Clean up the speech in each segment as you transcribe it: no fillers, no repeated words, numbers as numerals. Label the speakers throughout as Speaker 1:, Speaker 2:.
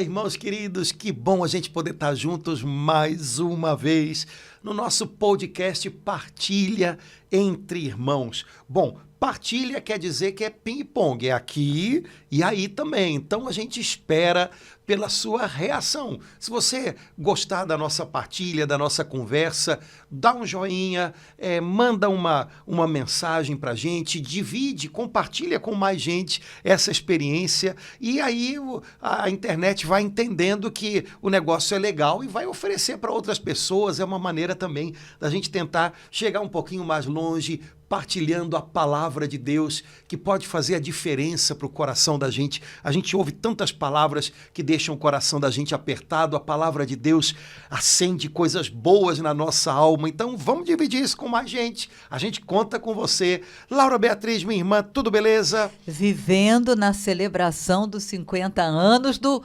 Speaker 1: Olá, irmãos queridos, que bom a gente poder estar juntos mais uma vez no nosso podcast Partilha entre Irmãos. Bom, partilha quer dizer que é ping-pong, é aqui e aí também. Então a gente espera pela sua reação. Se você gostar da nossa partilha, da nossa conversa, dá um joinha, manda uma mensagem para a gente, divide, compartilha com mais gente essa experiência e aí a internet vai entendendo que o negócio é legal e vai oferecer para outras pessoas. É uma maneira também da gente tentar chegar um pouquinho mais longe, partilhando a palavra de Deus, que pode fazer a diferença para o coração da gente. A gente ouve tantas palavras que deixam o coração da gente apertado. A palavra de Deus acende coisas boas na nossa alma. Então, vamos dividir isso com mais gente. A gente conta com você. Laura Beatriz, minha irmã, tudo beleza?
Speaker 2: Vivendo na celebração dos 50 anos do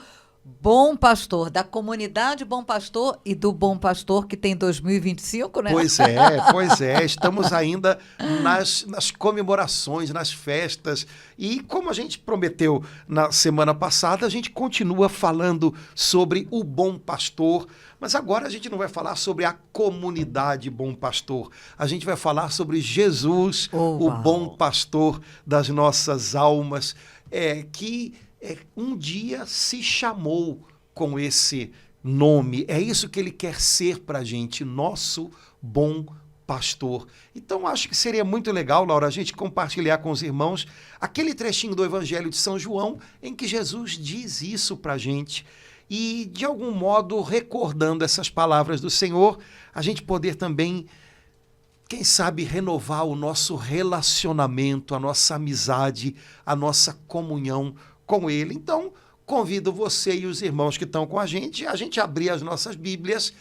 Speaker 2: Bom Pastor, da comunidade Bom Pastor e do Bom Pastor que tem 2025, né?
Speaker 1: Pois é. Estamos ainda nas comemorações, nas festas. E como a gente prometeu na semana passada, a gente continua falando sobre o Bom Pastor. Mas agora a gente não vai falar sobre a comunidade Bom Pastor. A gente vai falar sobre Jesus, o Bom Pastor das nossas almas, que um dia se chamou com esse nome. É isso que ele quer ser para a gente, nosso bom pastor. Então, acho que seria muito legal, Laura, a gente compartilhar com os irmãos aquele trechinho do Evangelho de São João em que Jesus diz isso para a gente. E, de algum modo, recordando essas palavras do Senhor, a gente poder também, quem sabe, renovar o nosso relacionamento, a nossa amizade, a nossa comunhão com ele. Então, convido você e os irmãos que estão com a gente abrir as nossas Bíblias,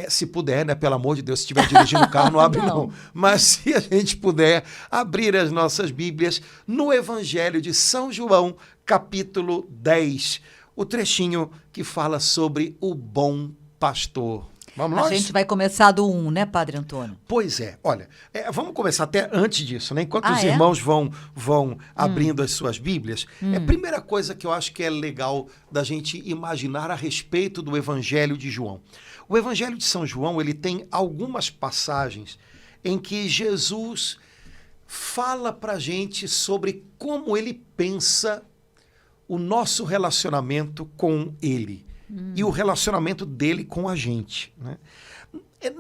Speaker 1: se puder, né? Pelo amor de Deus, se estiver dirigindo o carro, não abre não. Mas se a gente puder abrir as nossas Bíblias no Evangelho de São João, capítulo 10, o trechinho que fala sobre o bom pastor. Vamos nós?
Speaker 2: A gente vai começar do 1, né, Padre Antônio?
Speaker 1: Pois é. Olha, vamos começar até antes disso, né? Enquanto os irmãos vão abrindo as suas Bíblias, a primeira coisa que eu acho que é legal da gente imaginar a respeito do Evangelho de João. O Evangelho de São João, ele tem algumas passagens em que Jesus fala pra gente sobre como ele pensa o nosso relacionamento com ele. E o relacionamento dele com a gente, né?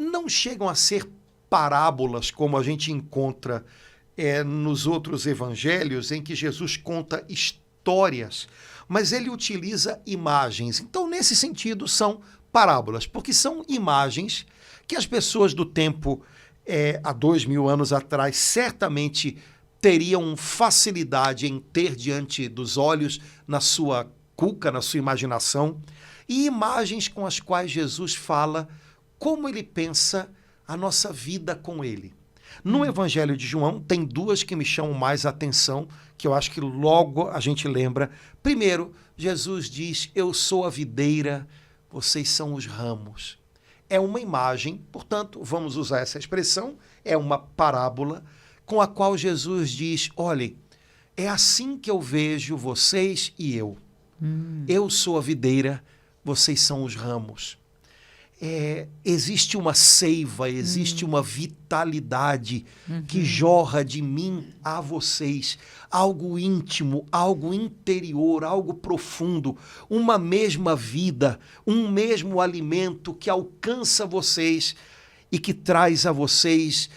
Speaker 1: Não chegam a ser parábolas como a gente encontra nos outros evangelhos, em que Jesus conta histórias, mas ele utiliza imagens. Então, nesse sentido, são parábolas, porque são imagens que as pessoas do tempo, há 2000 anos atrás, certamente teriam facilidade em ter diante dos olhos, na sua cuca, na sua imaginação, e imagens com as quais Jesus fala como ele pensa a nossa vida com ele. No Evangelho de João, tem duas que me chamam mais a atenção, que eu acho que logo a gente lembra. Primeiro, Jesus diz, eu sou a videira, vocês são os ramos. É uma imagem, portanto, vamos usar essa expressão, é uma parábola, com a qual Jesus diz, olhem, é assim que eu vejo vocês e eu. Eu sou a videira, vocês são os ramos. Existe uma seiva, existe uma vitalidade que jorra de mim a vocês. Algo íntimo, algo interior, algo profundo. Uma mesma vida, um mesmo alimento que alcança vocês e que traz a vocês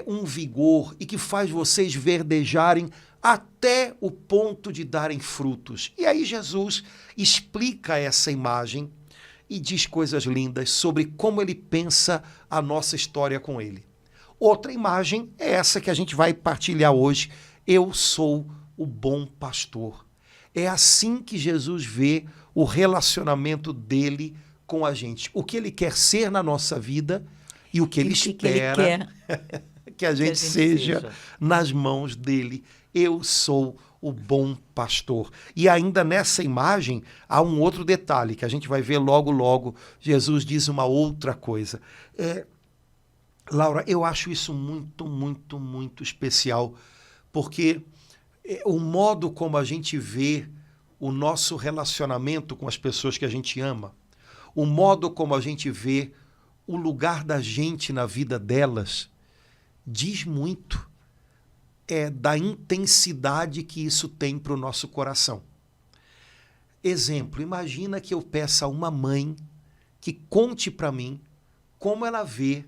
Speaker 1: um vigor e que faz vocês verdejarem até o ponto de darem frutos. E aí Jesus explica essa imagem e diz coisas lindas sobre como ele pensa a nossa história com ele. Outra imagem é essa que a gente vai partilhar hoje. Eu sou o bom pastor. É assim que Jesus vê o relacionamento dele com a gente. O que ele quer ser na nossa vida e o que ele espera que a gente seja nas mãos dele. Eu sou o bom pastor. E ainda nessa imagem há um outro detalhe que a gente vai ver logo, logo. Jesus diz uma outra coisa. Laura, eu acho isso muito, muito, muito especial, porque o modo como a gente vê o nosso relacionamento com as pessoas que a gente ama, o modo como a gente vê o lugar da gente na vida delas, diz muito da intensidade que isso tem para o nosso coração. Exemplo, imagina que eu peça a uma mãe que conte para mim como ela vê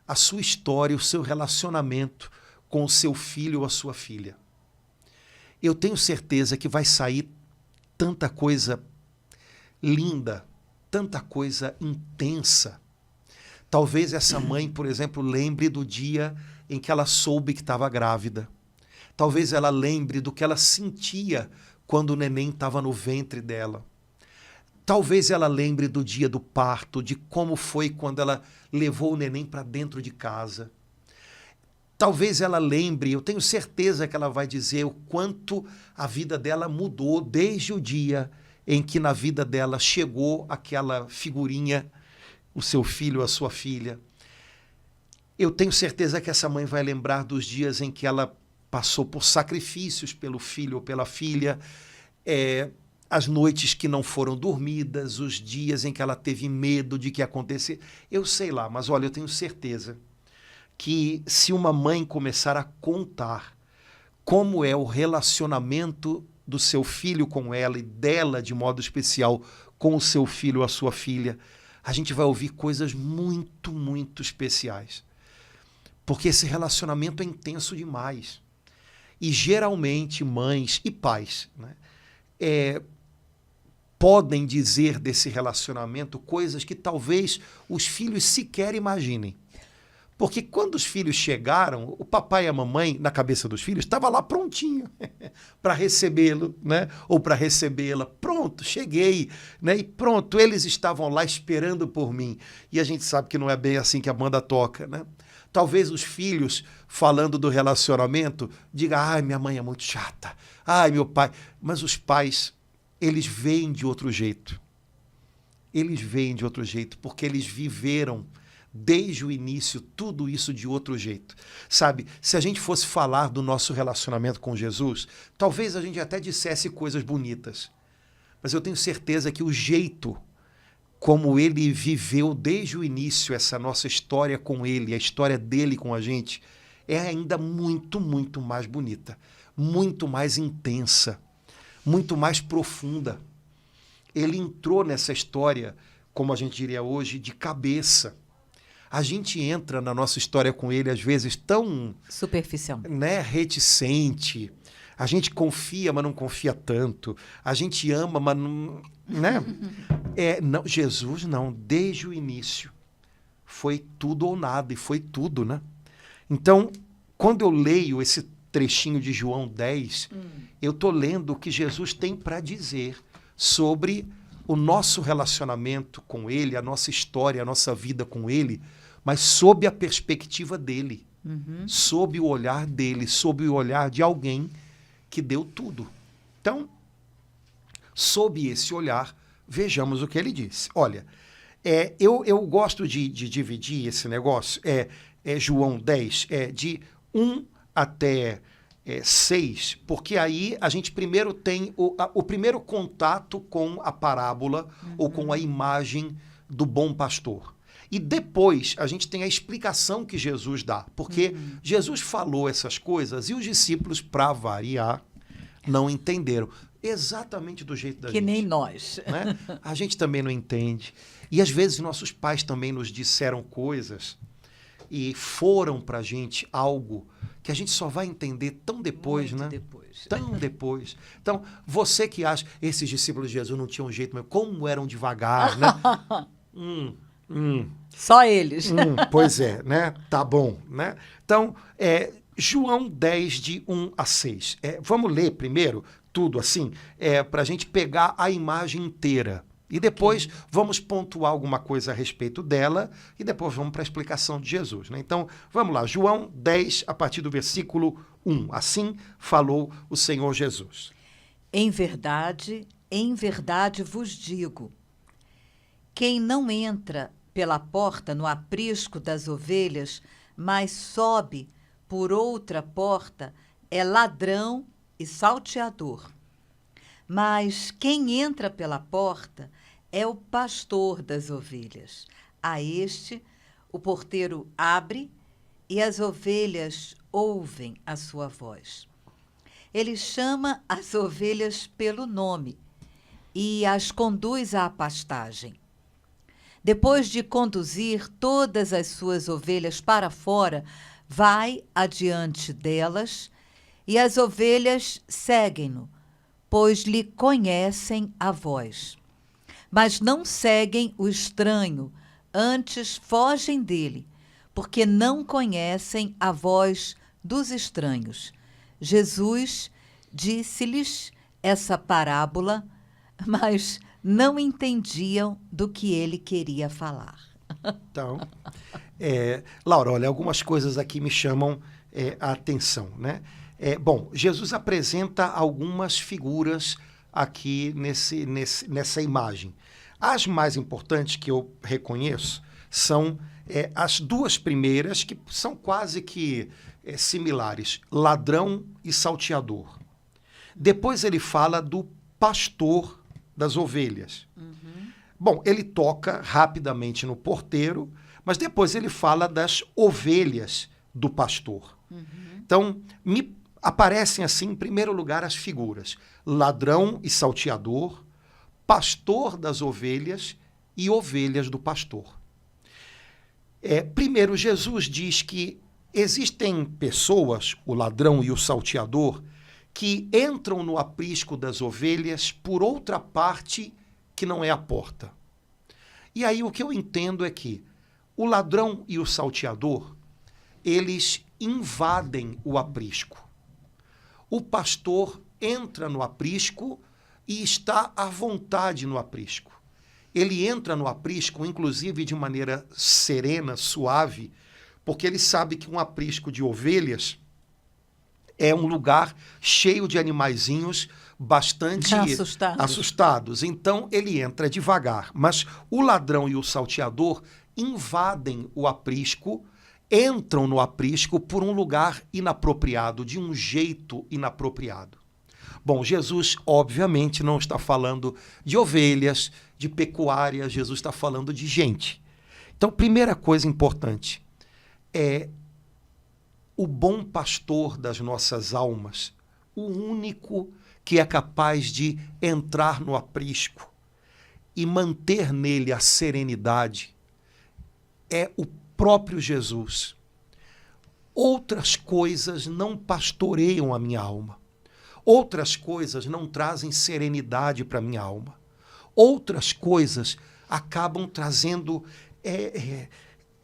Speaker 1: a sua história, o seu relacionamento com o seu filho ou a sua filha. Eu tenho certeza que vai sair tanta coisa linda, tanta coisa intensa. Talvez essa mãe, por exemplo, lembre do dia em que ela soube que estava grávida. Talvez ela lembre do que ela sentia quando o neném estava no ventre dela. Talvez ela lembre do dia do parto, de como foi quando ela levou o neném para dentro de casa. Talvez ela lembre, eu tenho certeza que ela vai dizer o quanto a vida dela mudou desde o dia em que na vida dela chegou aquela figurinha, o seu filho, a sua filha. Eu tenho certeza que essa mãe vai lembrar dos dias em que ela passou por sacrifícios pelo filho ou pela filha, as noites que não foram dormidas, os dias em que ela teve medo de que acontecesse. Eu sei lá, mas olha, eu tenho certeza que se uma mãe começar a contar como é o relacionamento do seu filho com ela e dela, de modo especial, com o seu filho ou a sua filha, a gente vai ouvir coisas muito, muito especiais. Porque esse relacionamento é intenso demais. E geralmente mães e pais, né, podem dizer desse relacionamento coisas que talvez os filhos sequer imaginem. Porque quando os filhos chegaram, o papai e a mamãe, na cabeça dos filhos, estava lá prontinho para recebê-lo, né? Ou para recebê-la. Pronto, cheguei. Né? E pronto, eles estavam lá esperando por mim. E a gente sabe que não é bem assim que a banda toca. Né? Talvez os filhos, falando do relacionamento, digam, ai, minha mãe é muito chata. Ai, meu pai. Mas os pais, eles veem de outro jeito. Eles veem de outro jeito, porque eles viveram desde o início, tudo isso de outro jeito. Sabe, se a gente fosse falar do nosso relacionamento com Jesus, talvez a gente até dissesse coisas bonitas. Mas eu tenho certeza que o jeito como ele viveu desde o início essa nossa história com ele, a história dele com a gente, é ainda muito, muito mais bonita, muito mais intensa, muito mais profunda. Ele entrou nessa história, como a gente diria hoje, de cabeça. A gente entra na nossa história com ele, às vezes, tão...
Speaker 2: superficial.
Speaker 1: Né, reticente. A gente confia, mas não confia tanto. A gente ama, mas não... Né? Não, Jesus não. Desde o início. Foi tudo ou nada, e foi tudo, né? Então, quando eu leio esse trechinho de João 10, eu estou lendo o que Jesus tem para dizer sobre o nosso relacionamento com ele, a nossa história, a nossa vida com ele, mas sob a perspectiva dele, sob o olhar dele, sob o olhar de alguém que deu tudo. Então, sob esse olhar, vejamos o que ele disse. Olha, eu gosto de dividir esse negócio, João 10, de 1 até 6, porque aí a gente primeiro tem o primeiro contato com a parábola ou com a imagem do bom pastor. E depois a gente tem a explicação que Jesus dá, porque Jesus falou essas coisas e os discípulos, para variar, não entenderam. Exatamente do jeito da gente.
Speaker 2: Que nem nós.
Speaker 1: Né? A gente também não entende. E às vezes nossos pais também nos disseram coisas e foram para a gente algo que a gente só vai entender tão depois,
Speaker 2: muito
Speaker 1: né?
Speaker 2: Depois.
Speaker 1: Tão depois. Então, você que acha, esses discípulos de Jesus não tinham jeito, mas como eram devagar, né?
Speaker 2: Só eles.
Speaker 1: Pois é, né? Tá bom, né? Então, João 10, de 1 a 6. Vamos ler primeiro tudo assim, para a gente pegar a imagem inteira. E depois vamos pontuar alguma coisa a respeito dela e depois vamos para a explicação de Jesus. Né? Então, vamos lá. João 10, a partir do versículo 1. Assim falou o Senhor Jesus.
Speaker 2: Em verdade vos digo, quem não entra pela porta no aprisco das ovelhas, mas sobe por outra porta, é ladrão e salteador. Mas quem entra pela porta é o pastor das ovelhas. A este, o porteiro abre e as ovelhas ouvem a sua voz. Ele chama as ovelhas pelo nome e as conduz à pastagem. Depois de conduzir todas as suas ovelhas para fora, vai adiante delas e as ovelhas seguem-no, pois lhe conhecem a voz. Mas não seguem o estranho, antes fogem dele, porque não conhecem a voz dos estranhos. Jesus disse-lhes essa parábola, mas não entendiam do que ele queria falar.
Speaker 1: Então, Laura, olha, algumas coisas aqui me chamam a atenção, né? Bom, Jesus apresenta algumas figuras aqui nessa imagem. As mais importantes que eu reconheço são as duas primeiras, que são quase que similares, ladrão e salteador. Depois ele fala do pastor das ovelhas. Uhum. Bom, ele toca rapidamente no porteiro, mas depois ele fala das ovelhas do pastor. Uhum. Então, me aparecem assim, em primeiro lugar, as figuras: ladrão e salteador, pastor das ovelhas e ovelhas do pastor. Primeiro, Jesus diz que existem pessoas, o ladrão e o salteador, que entram no aprisco das ovelhas por outra parte que não é a porta. E aí o que eu entendo é que o ladrão e o salteador, eles invadem o aprisco. O pastor entra no aprisco e está à vontade no aprisco. Ele entra no aprisco, inclusive de maneira serena, suave, porque ele sabe que um aprisco de ovelhas é um lugar cheio de animaizinhos bastante assustados. Então, ele entra devagar. Mas o ladrão e o salteador invadem o aprisco, entram no aprisco por um lugar inapropriado, de um jeito inapropriado. Bom, Jesus, obviamente, não está falando de ovelhas, de pecuária, Jesus está falando de gente. Então, primeira coisa importante é o bom pastor das nossas almas, o único que é capaz de entrar no aprisco e manter nele a serenidade, é o próprio Jesus. Outras coisas não pastoreiam a minha alma. Outras coisas não trazem serenidade para a minha alma. Outras coisas acabam trazendo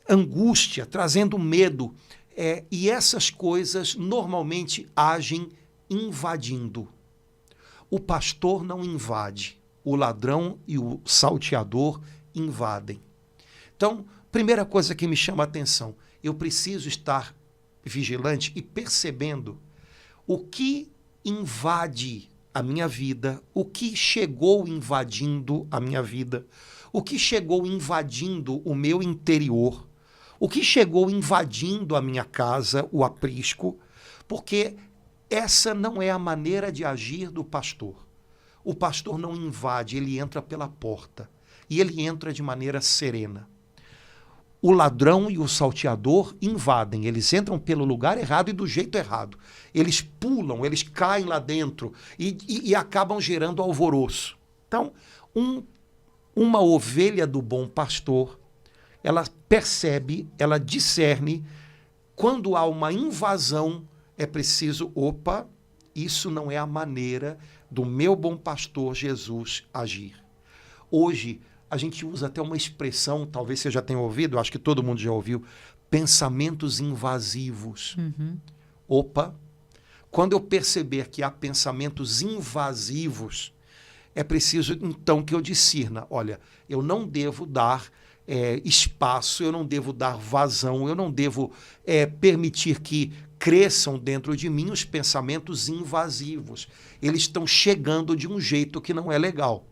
Speaker 1: angústia, trazendo medo. E essas coisas normalmente agem invadindo. O pastor não invade, o ladrão e o salteador invadem. Então, primeira coisa que me chama a atenção, eu preciso estar vigilante e percebendo o que invade a minha vida, o que chegou invadindo a minha vida, o que chegou invadindo o meu interior, o que chegou invadindo a minha casa, o aprisco, porque essa não é a maneira de agir do pastor. O pastor não invade, ele entra pela porta. E ele entra de maneira serena. O ladrão e o salteador invadem, eles entram pelo lugar errado e do jeito errado. Eles pulam, eles caem lá dentro e acabam gerando alvoroço. Então, uma ovelha do bom pastor, ela percebe, ela discerne, quando há uma invasão, é preciso, isso não é a maneira do meu bom pastor Jesus agir. Hoje, a gente usa até uma expressão, talvez você já tenha ouvido, acho que todo mundo já ouviu, pensamentos invasivos. Uhum. Quando eu perceber que há pensamentos invasivos, é preciso então que eu discirna, olha, eu não devo dar espaço, eu não devo dar vazão, eu não devo permitir que cresçam dentro de mim os pensamentos invasivos. Eles estão chegando de um jeito que não é legal.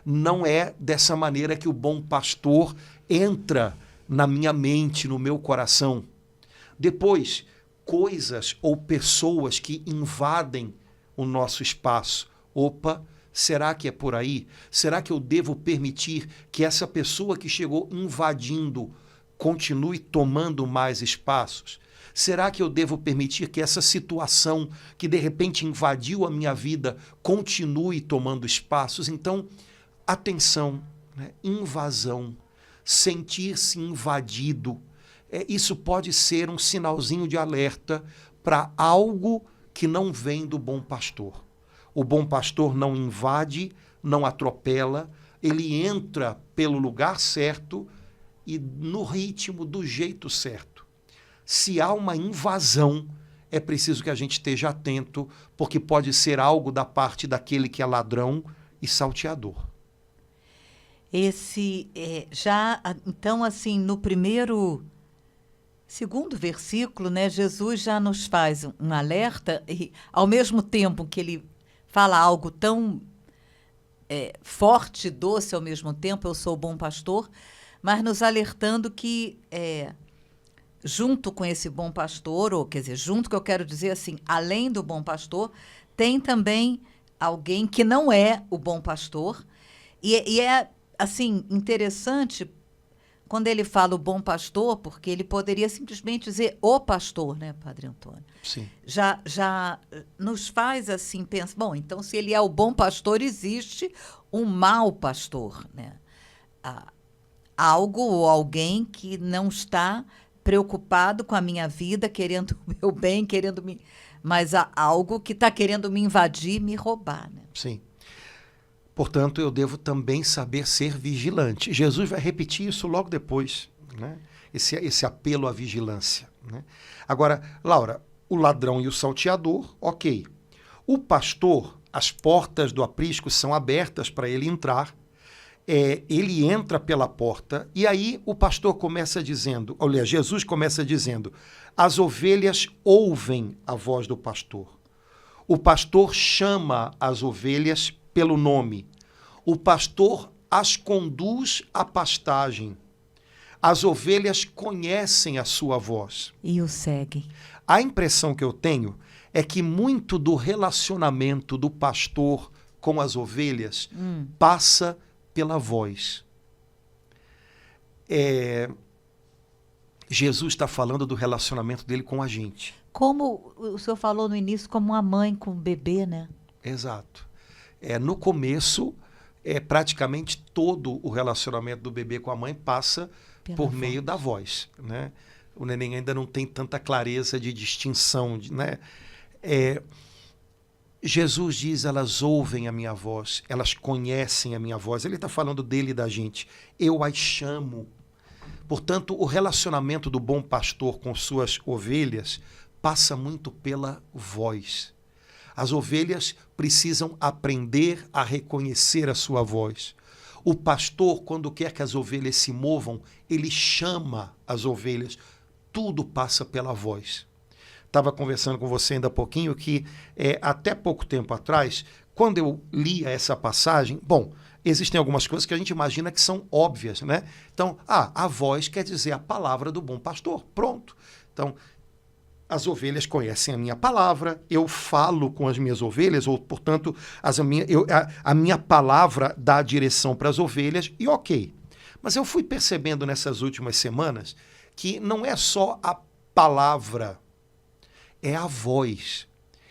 Speaker 1: Não é dessa maneira que o bom pastor entra na minha mente, no meu coração. Depois, coisas ou pessoas que invadem o nosso espaço. Será que é por aí? Será que eu devo permitir que essa pessoa que chegou invadindo continue tomando mais espaços? Será que eu devo permitir que essa situação que de repente invadiu a minha vida continue tomando espaços? Então, atenção, né? Invasão, sentir-se invadido, isso pode ser um sinalzinho de alerta para algo que não vem do bom pastor. O bom pastor não invade, não atropela, ele entra pelo lugar certo e no ritmo, do jeito certo. Se há uma invasão, é preciso que a gente esteja atento, porque pode ser algo da parte daquele que é ladrão e salteador.
Speaker 2: Então, assim, no segundo versículo, né, Jesus já nos faz um alerta, e ao mesmo tempo que ele fala algo tão forte e doce ao mesmo tempo, eu sou o bom pastor, mas nos alertando que, junto com esse bom pastor, ou quer dizer, junto que eu quero dizer assim, além do bom pastor, tem também alguém que não é o bom pastor, e é, assim, interessante quando ele fala o bom pastor, porque ele poderia simplesmente dizer o pastor, né, Padre Antônio?
Speaker 1: Sim.
Speaker 2: Já nos faz assim pensar, bom, então se ele é o bom pastor, existe um mau pastor, né? Algo ou alguém que não está preocupado com a minha vida, querendo o meu bem, mas há algo que está querendo me invadir, me roubar, né?
Speaker 1: Sim. Portanto, eu devo também saber ser vigilante. Jesus vai repetir isso logo depois, né? Esse apelo à vigilância, né? Agora, Laura, o ladrão e o salteador, ok. O pastor, as portas do aprisco são abertas para ele entrar, ele entra pela porta, e aí o pastor começa dizendo, olha, Jesus começa dizendo, as ovelhas ouvem a voz do pastor. O pastor chama as ovelhas pelo nome. O pastor as conduz à pastagem. As ovelhas conhecem a sua voz.
Speaker 2: E o seguem.
Speaker 1: A impressão que eu tenho é que muito do relacionamento do pastor com as ovelhas passa pela voz. Jesus está falando do relacionamento dele com a gente.
Speaker 2: Como o senhor falou no início, como uma mãe com um bebê, né?
Speaker 1: Exato. No começo, praticamente todo o relacionamento do bebê com a mãe passa por meio da voz, né? O neném ainda não tem tanta clareza de distinção, né? Jesus diz, elas ouvem a minha voz, elas conhecem a minha voz. Ele está falando dele e da gente. Eu as chamo. Portanto, o relacionamento do bom pastor com suas ovelhas passa muito pela voz. As ovelhas precisam aprender a reconhecer a sua voz. O pastor, quando quer que as ovelhas se movam, ele chama as ovelhas. Tudo passa pela voz. Estava conversando com você ainda há pouquinho que até pouco tempo atrás, quando eu lia essa passagem, existem algumas coisas que a gente imagina que são óbvias, né? Então, a voz quer dizer a palavra do bom pastor. Pronto. Então, as ovelhas conhecem a minha palavra, eu falo com as minhas ovelhas, ou, portanto, a minha palavra dá a direção para as ovelhas, e ok. Mas eu fui percebendo nessas últimas semanas que não é só a palavra, é a voz.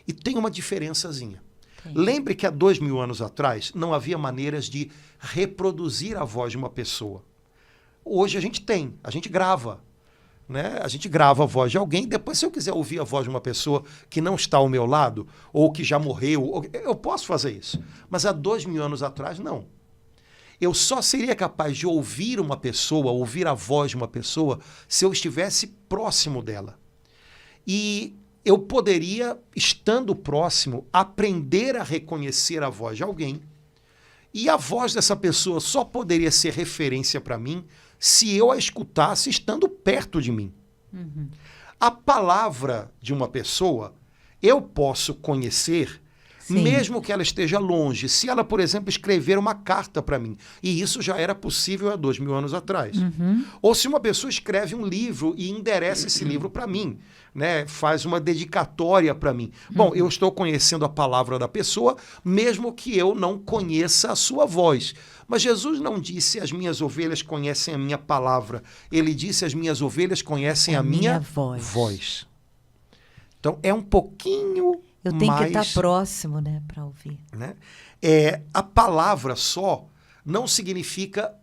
Speaker 1: E tem uma diferençazinha. Sim. Lembre que há 2000 anos atrás não havia maneiras de reproduzir a voz de uma pessoa. Hoje a gente grava. Né? A gente grava a voz de alguém, depois se eu quiser ouvir a voz de uma pessoa que não está ao meu lado, ou que já morreu, eu posso fazer isso. Mas há 2000 anos atrás, não. Eu só seria capaz de ouvir uma pessoa, ouvir a voz de uma pessoa, se eu estivesse próximo dela. E eu poderia, estando próximo, aprender a reconhecer a voz de alguém, e a voz dessa pessoa só poderia ser referência para mim se eu a escutasse estando perto de mim. A palavra de uma pessoa eu posso conhecer
Speaker 2: Sim.
Speaker 1: Mesmo que ela esteja longe. Se ela, por exemplo, escrever uma carta para mim, e isso já era possível há 2000 anos atrás. Ou se uma pessoa escreve um livro e endereça esse livro para mim, né? Faz uma dedicatória para mim. Bom, eu estou conhecendo a palavra da pessoa, mesmo que eu não conheça a sua voz. Mas Jesus não disse: as minhas ovelhas conhecem a minha palavra. Ele disse: as minhas ovelhas conhecem a minha voz. Então, é um pouquinho
Speaker 2: eu tenho
Speaker 1: mais,
Speaker 2: que estar próximo, né, para ouvir.
Speaker 1: Né? A palavra só não significa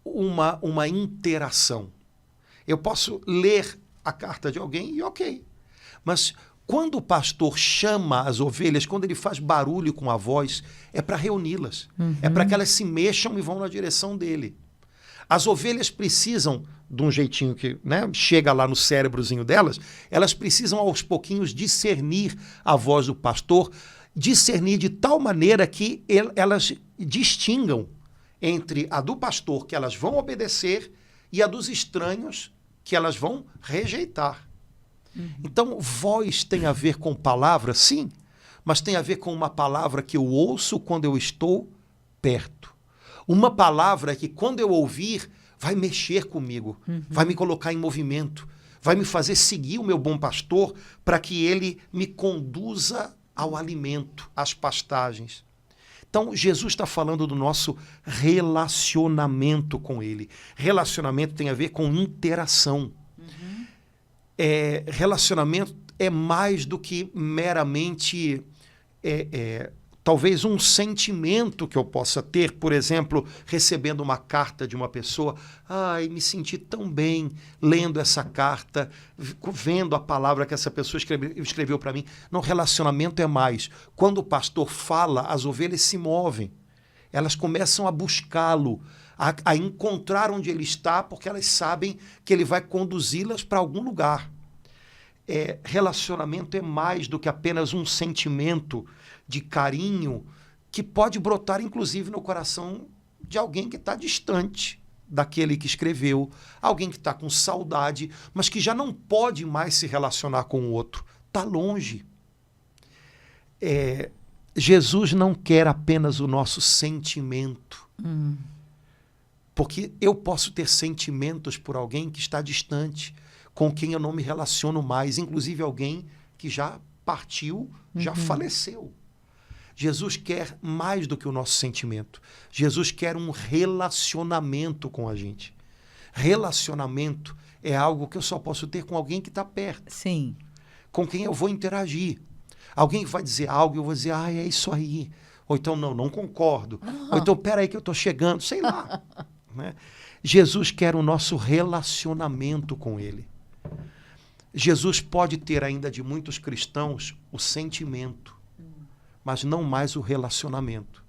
Speaker 1: uma interação. Eu posso ler a carta de alguém e ok. Mas quando o pastor chama as ovelhas, quando ele faz barulho com a voz, é para reuni-las. É para que elas se mexam e vão na direção dele. As ovelhas precisam, de um jeitinho que, né, chega lá no cérebrozinho delas, elas precisam aos pouquinhos discernir a voz do pastor, discernir de tal maneira que elas distingam entre a do pastor, que elas vão obedecer, e a dos estranhos, que elas vão rejeitar. Então, voz tem a ver com palavra, sim, mas tem a ver com uma palavra que eu ouço quando eu estou perto. Uma palavra que, quando eu ouvir, vai mexer comigo, vai me colocar em movimento, vai me fazer seguir o meu bom pastor para que ele me conduza ao alimento, às pastagens. Então, Jesus está falando do nosso relacionamento com ele. Relacionamento tem a ver com interação. Relacionamento é mais do que meramente talvez um sentimento que eu possa ter, por exemplo, recebendo uma carta de uma pessoa. Ai, me senti tão bem lendo essa carta, vendo a palavra que essa pessoa escreveu para mim. Não, relacionamento é mais. Quando o pastor fala, as ovelhas se movem. Elas começam a buscá-lo, a encontrar onde ele está, porque elas sabem que ele vai conduzi-las para algum lugar. Relacionamento é mais do que apenas um sentimento de carinho que pode brotar, inclusive, no coração de alguém que está distante daquele que escreveu, alguém que está com saudade, mas que já não pode mais se relacionar com o outro, está longe. Jesus não quer apenas o nosso sentimento, porque eu posso ter sentimentos por alguém que está distante, com quem eu não me relaciono mais, inclusive alguém que já partiu, já faleceu. Jesus quer mais do que o nosso sentimento. Jesus quer um relacionamento com a gente. Relacionamento é algo que eu só posso ter com alguém que está perto.
Speaker 2: Sim.
Speaker 1: Com quem eu vou interagir. Alguém que vai dizer algo e eu vou dizer, é isso aí. Ou então, não concordo. Ou então, peraí que eu estou chegando. Sei lá. Né? Jesus quer o nosso relacionamento com ele. Jesus pode ter ainda de muitos cristãos o sentimento, mas não mais o relacionamento.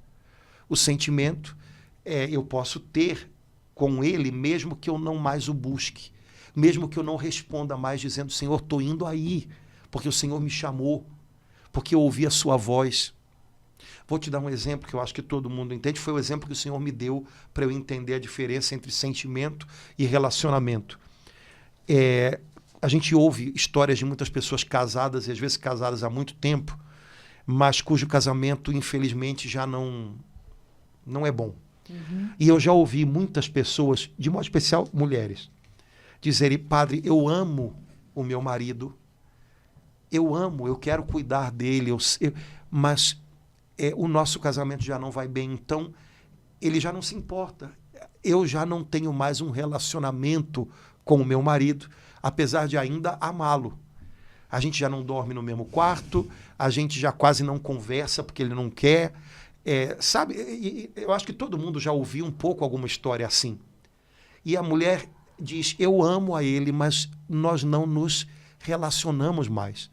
Speaker 1: O sentimento eu posso ter com ele, mesmo que eu não mais o busque, mesmo que eu não responda mais dizendo, Senhor, estou indo aí, porque o Senhor me chamou, porque eu ouvi a sua voz. Vou te dar um exemplo que eu acho que todo mundo entende, foi o exemplo que o Senhor me deu para eu entender a diferença entre sentimento e relacionamento. A gente ouve histórias de muitas pessoas casadas, e às vezes casadas há muito tempo, mas cujo casamento, infelizmente, já não é bom. E eu já ouvi muitas pessoas, de modo especial mulheres, dizerem, padre, eu amo o meu marido, eu quero cuidar dele, mas o nosso casamento já não vai bem, então ele já não se importa. Eu já não tenho mais um relacionamento com o meu marido, apesar de ainda amá-lo. A gente já não dorme no mesmo quarto, a gente já quase não conversa porque ele não quer. Sabe, eu acho que todo mundo já ouviu um pouco alguma história assim. E a mulher diz, eu amo a ele, mas nós não nos relacionamos mais.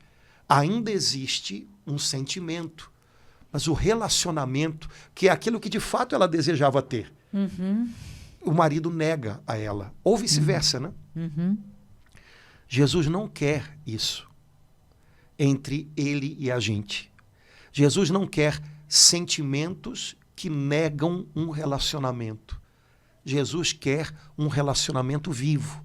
Speaker 1: Ainda existe um sentimento, mas o relacionamento, que é aquilo que de fato ela desejava ter, o marido nega a ela, ou vice-versa, né? Jesus não quer isso entre ele e a gente. Jesus não quer sentimentos que negam um relacionamento. Jesus quer um relacionamento vivo.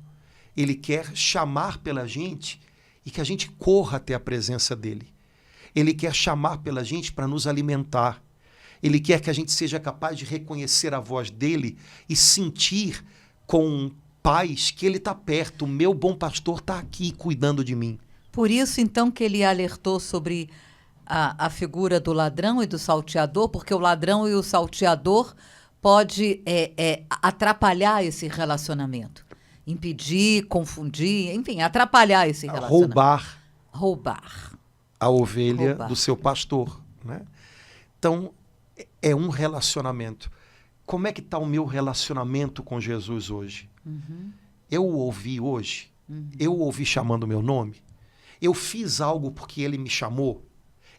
Speaker 1: Ele quer chamar pela gente e que a gente corra até a presença dele. Ele quer chamar pela gente para nos alimentar. Ele quer que a gente seja capaz de reconhecer a voz dele e sentir com paz que ele está perto. O meu bom pastor está aqui cuidando de mim.
Speaker 2: Por isso, então, que ele alertou sobre a figura do ladrão e do salteador, porque o ladrão e o salteador pode atrapalhar esse relacionamento. Impedir, confundir, enfim, atrapalhar esse relacionamento. Roubar
Speaker 1: a ovelha do seu pastor, né? Então, é um relacionamento. Como é que está o meu relacionamento com Jesus hoje? Eu o ouvi hoje? Eu o ouvi chamando o meu nome? Eu fiz algo porque ele me chamou?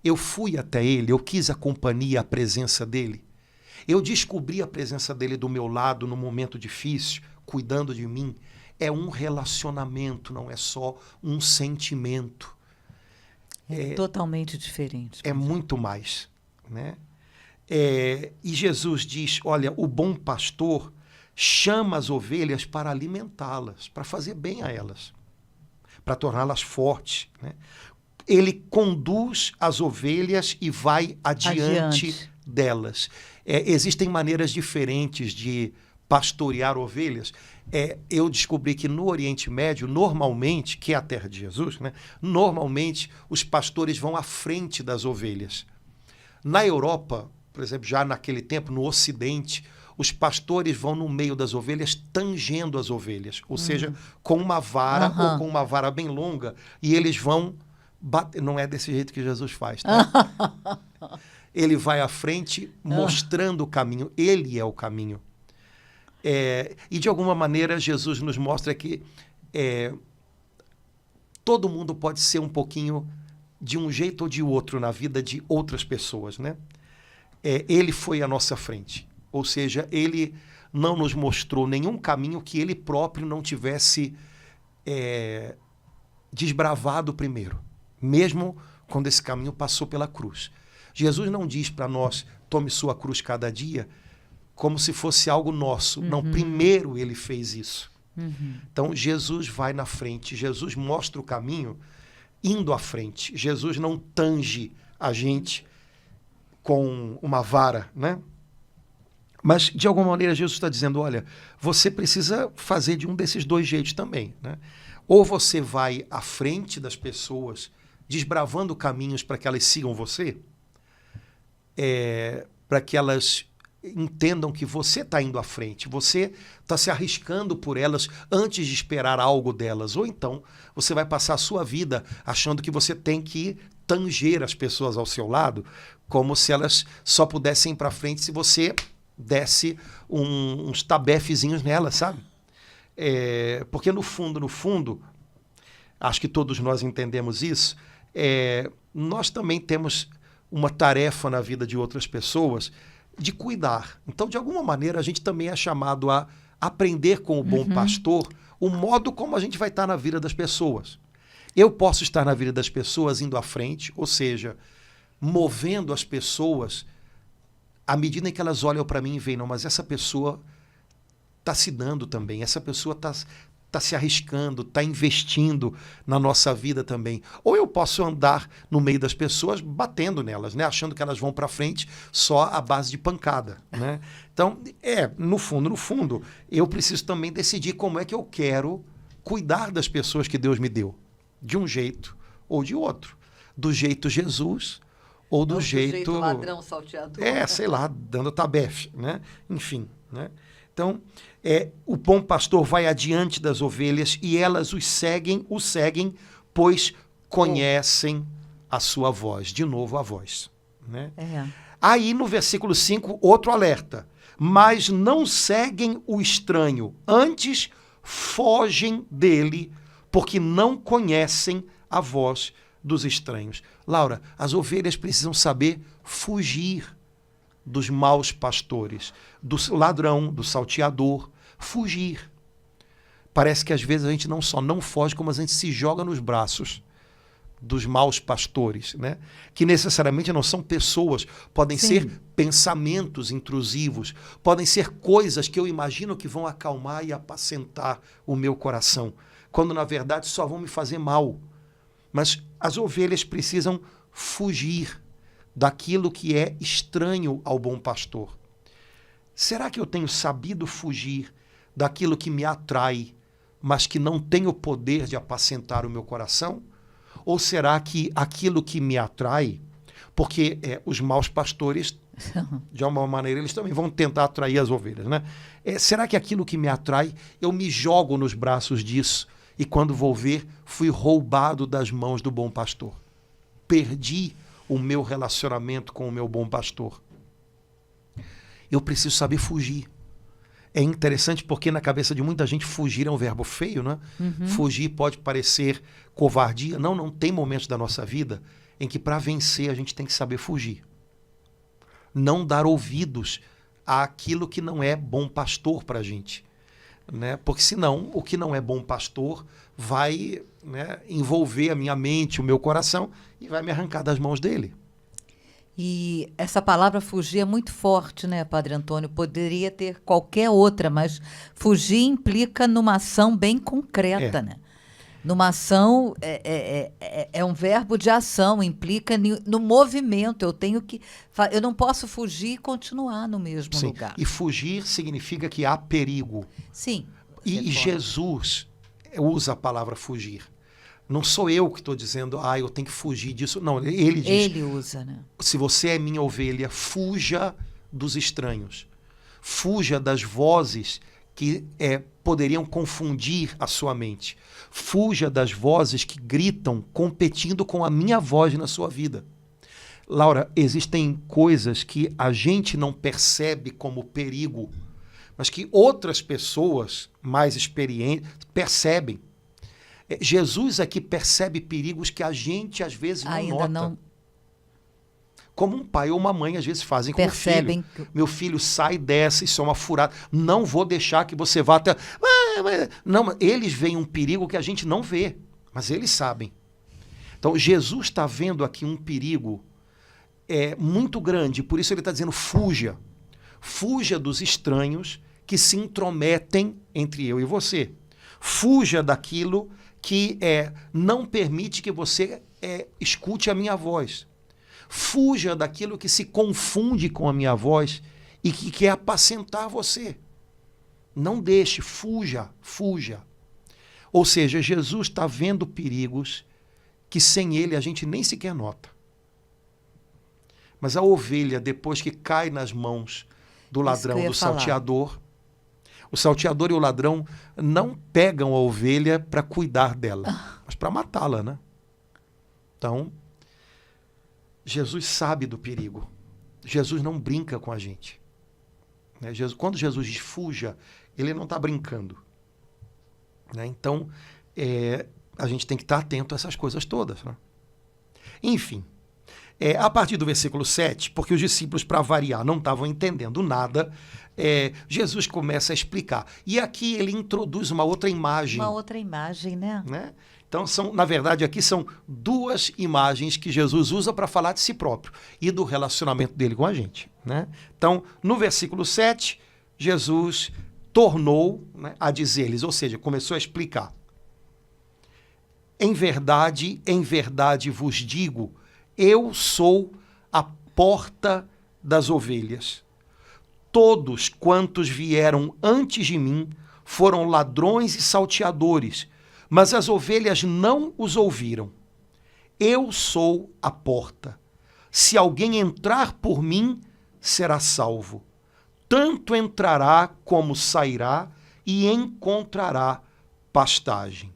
Speaker 1: Eu fui até ele? Eu quis a companhia, a presença dele? Eu descobri a presença dele do meu lado no momento difícil, cuidando de mim? É um relacionamento, não é só um sentimento.
Speaker 2: É totalmente diferente.
Speaker 1: É muito mais, né? E Jesus diz, olha, o bom pastor chama as ovelhas para alimentá-las, para fazer bem a elas, para torná-las fortes, né? Ele conduz as ovelhas e vai adiante delas. Existem maneiras diferentes de pastorear ovelhas. Eu descobri que no Oriente Médio, normalmente, que é a terra de Jesus, né, normalmente os pastores vão à frente das ovelhas. Na Europa, por exemplo, já naquele tempo, no Ocidente, os pastores vão no meio das ovelhas, tangendo as ovelhas, ou seja, com uma vara ou com uma vara bem longa, e eles vão bater. Não é desse jeito que Jesus faz, tá? Ele vai à frente mostrando o caminho, ele é o caminho. E de alguma maneira Jesus nos mostra que todo mundo pode ser um pouquinho de um jeito ou de outro na vida de outras pessoas, né? Ele foi à nossa frente, ou seja, ele não nos mostrou nenhum caminho que ele próprio não tivesse desbravado primeiro, mesmo quando esse caminho passou pela cruz. Jesus não diz para nós, tome sua cruz cada dia, como se fosse algo nosso. Não, primeiro ele fez isso. Então, Jesus vai na frente, Jesus mostra o caminho indo à frente. Jesus não tange a gente com uma vara, né? Mas, de alguma maneira, Jesus está dizendo, olha, você precisa fazer de um desses dois jeitos também, né? Ou você vai à frente das pessoas, desbravando caminhos para que elas sigam você, para que elas entendam que você está indo à frente, você está se arriscando por elas antes de esperar algo delas. Ou então você vai passar a sua vida achando que você tem que tanger as pessoas ao seu lado, como se elas só pudessem ir para frente se você desse uns tabefezinhos nelas, sabe? Porque no fundo, acho que todos nós entendemos isso, nós também temos uma tarefa na vida de outras pessoas de cuidar. Então, de alguma maneira, a gente também é chamado a aprender com o bom pastor o modo como a gente vai estar na vida das pessoas. Eu posso estar na vida das pessoas indo à frente, ou seja, movendo as pessoas à medida em que elas olham para mim e veem, não, mas essa pessoa está se dando também, essa pessoa está se arriscando, está investindo na nossa vida também. Ou eu posso andar no meio das pessoas batendo nelas, né? Achando que elas vão para frente só à base de pancada, né? Então, no fundo, eu preciso também decidir como é que eu quero cuidar das pessoas que Deus me deu, de um jeito ou de outro. Do jeito Jesus ou do jeito
Speaker 2: ladrão salteador.
Speaker 1: Sei lá, dando tabefe, né? Enfim, né? Então, o bom pastor vai adiante das ovelhas e elas o seguem, pois conhecem a sua voz. De novo, a voz, né? Aí, no versículo 5, outro alerta. Mas não seguem o estranho, antes fogem dele, porque não conhecem a voz dos estranhos. Laura, as ovelhas precisam saber fugir dos maus pastores, do ladrão, do salteador, fugir. Parece que às vezes a gente não só não foge, como a gente se joga nos braços dos maus pastores, né? Que necessariamente não são pessoas, podem ser pensamentos intrusivos, podem ser coisas que eu imagino que vão acalmar e apacentar o meu coração, quando na verdade só vão me fazer mal. Mas as ovelhas precisam fugir daquilo que é estranho ao bom pastor? Será que eu tenho sabido fugir daquilo que me atrai, mas que não tem o poder de apacentar o meu coração? Ou será que aquilo que me atrai, porque os maus pastores, de alguma maneira, eles também vão tentar atrair as ovelhas, né? Será que aquilo que me atrai, eu me jogo nos braços disso e quando vou ver, fui roubado das mãos do bom pastor? Perdi o meu relacionamento com o meu bom pastor. Eu preciso saber fugir. É interessante porque na cabeça de muita gente fugir é um verbo feio, né? Uhum. Fugir pode parecer covardia. Não tem momentos da nossa vida em que para vencer a gente tem que saber fugir. Não dar ouvidos àquilo que não é bom pastor para a gente. Né? Porque senão o que não é bom pastor vai, né, envolver a minha mente, o meu coração e vai me arrancar das mãos dele.
Speaker 2: E essa palavra fugir é muito forte, né, Padre Antônio? Poderia ter qualquer outra, mas fugir implica numa ação bem concreta, né? Numa ação, é um verbo de ação, implica no movimento. Eu não posso fugir e continuar no mesmo lugar.
Speaker 1: E fugir significa que há perigo.
Speaker 2: Sim.
Speaker 1: E Jesus usa a palavra fugir. Não sou eu que estou dizendo, eu tenho que fugir disso. Não, ele diz.
Speaker 2: Ele usa, né?
Speaker 1: Se você é minha ovelha, fuja dos estranhos. Fuja das vozes que poderiam confundir a sua mente. Fuja das vozes que gritam competindo com a minha voz na sua vida. Laura, existem coisas que a gente não percebe como perigo, mas que outras pessoas mais experientes percebem. Jesus aqui percebe perigos que a gente às vezes não nota. Como um pai ou uma mãe às vezes fazem com o filho. Meu filho sai, desce, isso é uma furada. Não vou deixar que você vá até... Não, eles veem um perigo que a gente não vê, mas eles sabem. Então Jesus está vendo aqui um perigo muito grande, por isso ele está dizendo fuja. Fuja dos estranhos que se intrometem entre eu e você. Fuja daquilo que não permite que você escute a minha voz. Fuja daquilo que se confunde com a minha voz e que quer apacentar você. Não deixe, fuja. Ou seja, Jesus está vendo perigos que sem ele a gente nem sequer nota. Mas a ovelha, depois que cai nas mãos do ladrão, do salteador, o salteador e o ladrão não pegam a ovelha para cuidar dela, mas para matá-la, né? Então, Jesus sabe do perigo. Jesus não brinca com a gente. Né? Quando Jesus diz fuja, ele não está brincando. Né? Então, a gente tem que estar atento a essas coisas todas. Né? Enfim, a partir do versículo 7, porque os discípulos, para variar, não estavam entendendo nada, Jesus começa a explicar. E aqui ele introduz uma outra imagem.
Speaker 2: Uma outra imagem, né?
Speaker 1: Então, na verdade, aqui são duas imagens que Jesus usa para falar de si próprio e do relacionamento dele com a gente. Né? Então, no versículo 7, Jesus tornou, né, a dizer-lhes, ou seja, começou a explicar. Em verdade vos digo, eu sou a porta das ovelhas. Todos quantos vieram antes de mim foram ladrões e salteadores, mas as ovelhas não os ouviram. Eu sou a porta. Se alguém entrar por mim, será salvo. Tanto entrará como sairá e encontrará pastagem.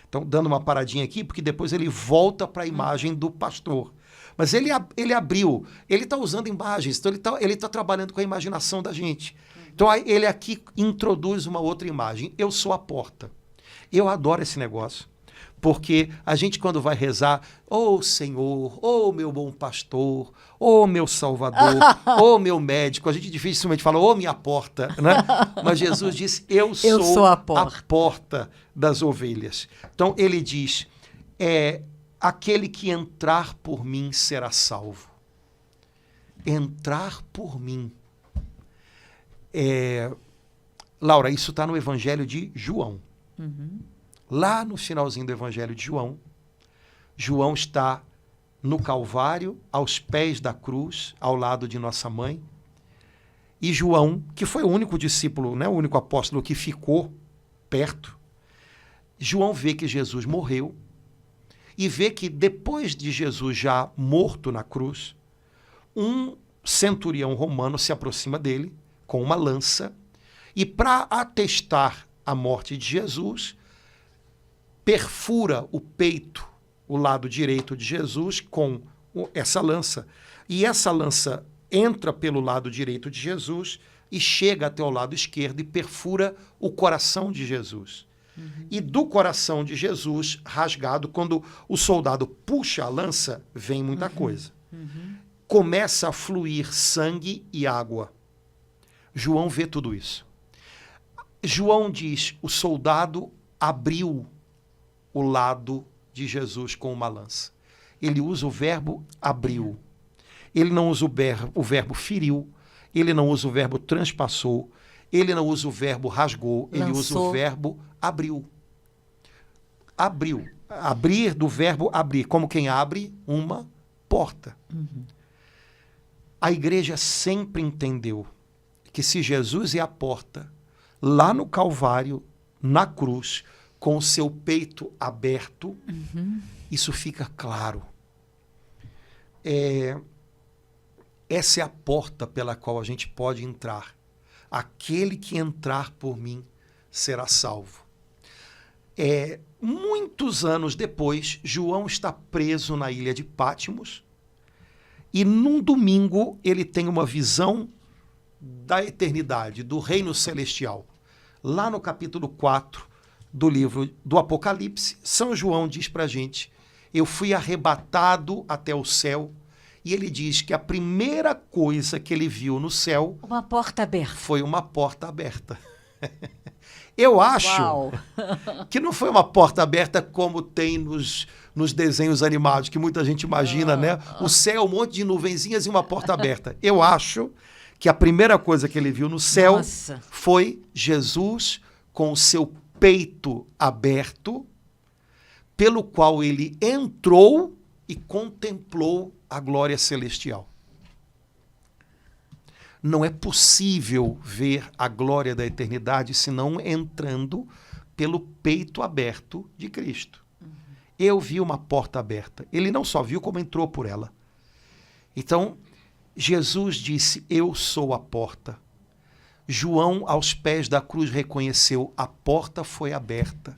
Speaker 1: Então, dando uma paradinha aqui, porque depois ele volta para a imagem do pastor. Mas ele abriu, ele está usando imagens, então ele tá trabalhando com a imaginação da gente. Então, ele aqui introduz uma outra imagem. Eu sou a porta. Eu adoro esse negócio, porque a gente quando vai rezar, Senhor, meu bom pastor, meu Salvador, meu médico, a gente dificilmente fala, minha porta, né? Mas Jesus diz, eu sou a porta das ovelhas. Então ele diz, aquele que entrar por mim será salvo. Entrar por mim. Laura, isso está no Evangelho de João. Uhum. Lá no finalzinho do Evangelho de João, João está no Calvário, aos pés da cruz, ao lado de nossa mãe. E João, que foi o único discípulo, né, o único apóstolo que ficou perto, João vê que Jesus morreu e vê que depois de Jesus já morto na cruz, um centurião romano se aproxima dele com uma lança e, para atestar a morte de Jesus, perfura o peito, o lado direito de Jesus com essa lança. E essa lança entra pelo lado direito de Jesus e chega até o lado esquerdo e perfura o coração de Jesus. E do coração de Jesus, rasgado, quando o soldado puxa a lança, vem muita coisa. Começa a fluir sangue e água. João vê tudo isso. João diz, o soldado abriu o lado de Jesus com uma lança. Ele usa o verbo abriu. Ele não usa o verbo feriu. Ele não usa o verbo transpassou. Ele não usa o verbo rasgou. Ele usa o verbo abriu. Abriu. Abrir do verbo abrir. Como quem abre uma porta. A igreja sempre entendeu que se Jesus é a porta, lá no Calvário, na cruz, com o seu peito aberto, isso fica claro. Essa é a porta pela qual a gente pode entrar. Aquele que entrar por mim será salvo. Muitos anos depois, João está preso na ilha de Patmos e num domingo ele tem uma visão da eternidade, do reino celestial. Lá no capítulo 4 do livro do Apocalipse, São João diz para a gente, eu fui arrebatado até o céu, e ele diz que a primeira coisa que ele viu no céu...
Speaker 2: Uma porta aberta.
Speaker 1: Foi uma porta aberta. Eu acho que não foi uma porta aberta como tem nos desenhos animados, que muita gente imagina, né? O céu, um monte de nuvenzinhas e uma porta aberta. Eu acho que a primeira coisa que ele viu no céu foi Jesus com o seu peito aberto, pelo qual ele entrou e contemplou a glória celestial. Não é possível ver a glória da eternidade senão entrando pelo peito aberto de Cristo. Eu vi uma porta aberta. Ele não só viu, como entrou por ela. Então, Jesus disse, eu sou a porta. João, aos pés da cruz, reconheceu, a porta foi aberta.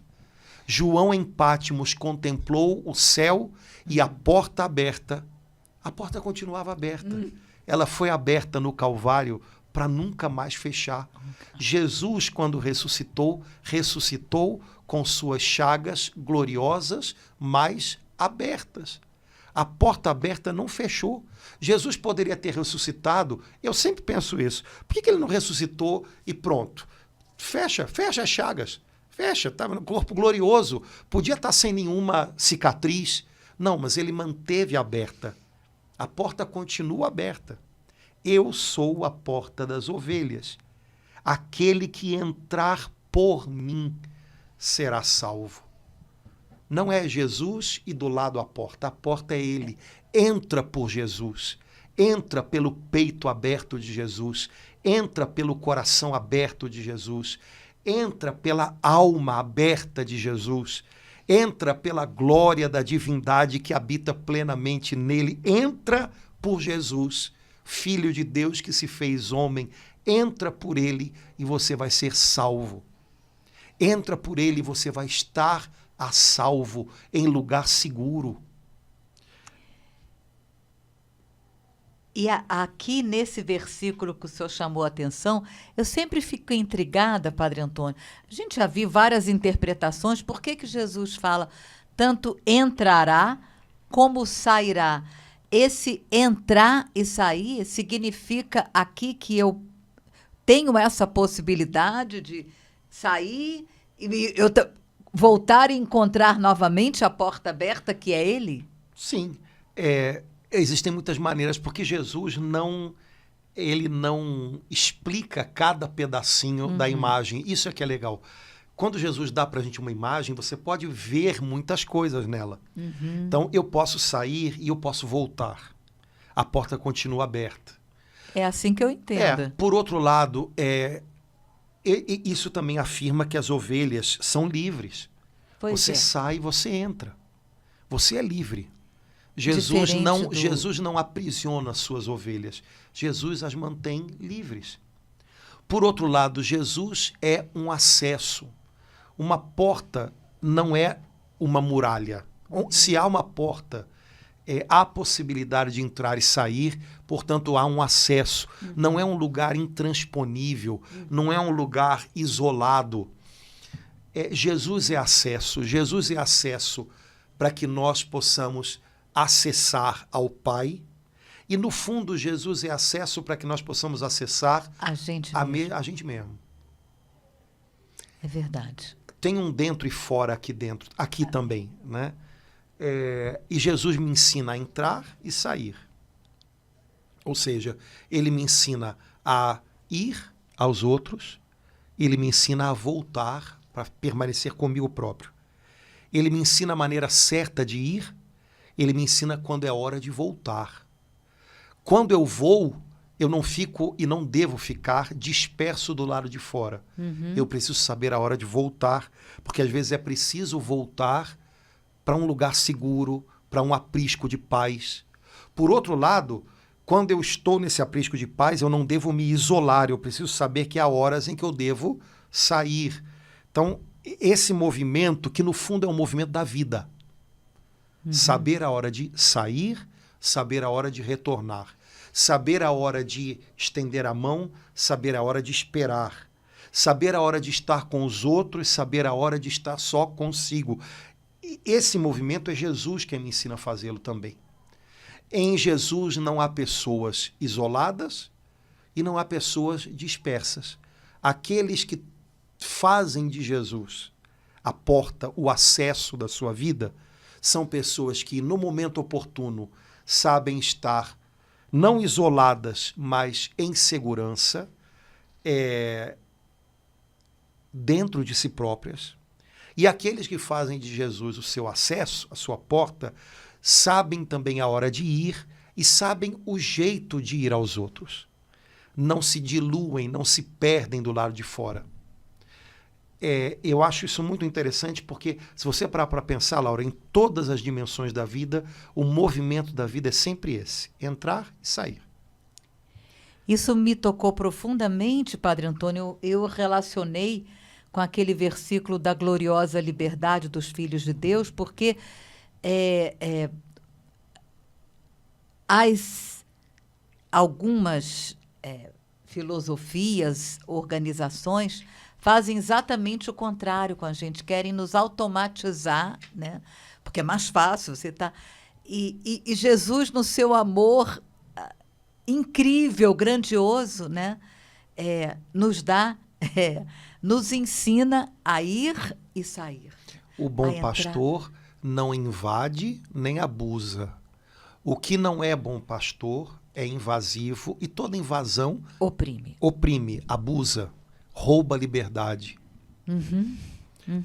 Speaker 1: João, em Patmos, contemplou o céu e a porta aberta. A porta continuava aberta. Ela foi aberta no Calvário para nunca mais fechar. Jesus, quando ressuscitou, ressuscitou com suas chagas gloriosas, mas abertas. A porta aberta não fechou. Jesus poderia ter ressuscitado, eu sempre penso isso. Por que ele não ressuscitou e pronto? Fecha as chagas. Fecha, estava no corpo glorioso. Podia estar sem nenhuma cicatriz. Não, mas ele manteve aberta. A porta continua aberta. Eu sou a porta das ovelhas. Aquele que entrar por mim será salvo. Não é Jesus e do lado a porta é ele. Entra por Jesus, entra pelo peito aberto de Jesus, entra pelo coração aberto de Jesus, entra pela alma aberta de Jesus, entra pela glória da divindade que habita plenamente nele, entra por Jesus, Filho de Deus que se fez homem, entra por ele e você vai ser salvo. Entra por ele e você vai estar a salvo em lugar seguro.
Speaker 2: E aqui nesse versículo que o senhor chamou a atenção, eu sempre fico intrigada, Padre Antônio. A gente já viu várias interpretações. Por que Jesus fala tanto entrará como sairá? Esse entrar e sair significa aqui que eu tenho essa possibilidade de sair e eu voltar e encontrar novamente a porta aberta que é ele?
Speaker 1: Sim, existem muitas maneiras, porque Jesus ele não explica cada pedacinho da imagem. Isso é que é legal. quando Jesus dá para a gente uma imagem, você pode ver muitas coisas nela. Então, eu posso sair e eu posso voltar. A porta continua aberta.
Speaker 2: É assim que eu entendo.
Speaker 1: Por outro lado, isso também afirma que as ovelhas são livres. Você sai e você entra. Você é livre. Jesus não aprisiona as suas ovelhas. Jesus as mantém livres. Por outro lado, Jesus é um acesso. Uma porta não é uma muralha. Se há uma porta, há possibilidade de entrar e sair, portanto, há um acesso. Não é um lugar intransponível, não é um lugar isolado. Jesus é acesso. Jesus é acesso para que nós possamos acessar ao Pai. E, no fundo, Jesus é acesso para que nós possamos acessar a gente mesmo.
Speaker 2: É verdade.
Speaker 1: Tem um dentro e fora aqui dentro, aqui também, né? E Jesus me ensina a entrar e sair. Ou seja, ele me ensina a ir aos outros, ele me ensina a voltar para permanecer comigo próprio. Ele me ensina a maneira certa de ir, ele me ensina quando é hora de voltar. Quando eu vou, eu não fico e não devo ficar disperso do lado de fora. Eu preciso saber a hora de voltar, porque às vezes é preciso voltar para um lugar seguro, para um aprisco de paz. Por outro lado, quando eu estou nesse aprisco de paz, eu não devo me isolar, eu preciso saber que há horas em que eu devo sair. Então, esse movimento, que no fundo é um movimento da vida. Saber a hora de sair, saber a hora de retornar. Saber a hora de estender a mão, saber a hora de esperar. Saber a hora de estar com os outros, saber a hora de estar só consigo. E esse movimento é Jesus quem me ensina a fazê-lo também. Em Jesus não há pessoas isoladas e não há pessoas dispersas. Aqueles que fazem de Jesus a porta, o acesso da sua vida, são pessoas que, no momento oportuno, sabem estar não isoladas, mas em segurança, dentro de si próprias. E aqueles que fazem de Jesus o seu acesso, a sua porta, sabem também a hora de ir e sabem o jeito de ir aos outros. Não se diluem, não se perdem do lado de fora. Eu acho isso muito interessante porque, se você parar para pensar, Laura, em todas as dimensões da vida, o movimento da vida é sempre esse: entrar e sair.
Speaker 2: Isso me tocou profundamente, Padre Antônio. Eu relacionei com aquele versículo da gloriosa liberdade dos filhos de Deus, porque algumas filosofias, organizações, fazem exatamente o contrário com a gente, querem nos automatizar, né? Porque é mais fácil, você tá... E Jesus, no seu amor incrível, grandioso, né? Nos ensina a ir e sair.
Speaker 1: O bom pastor não invade nem abusa. O que não é bom pastor é invasivo, e toda invasão oprime, abusa, rouba a liberdade.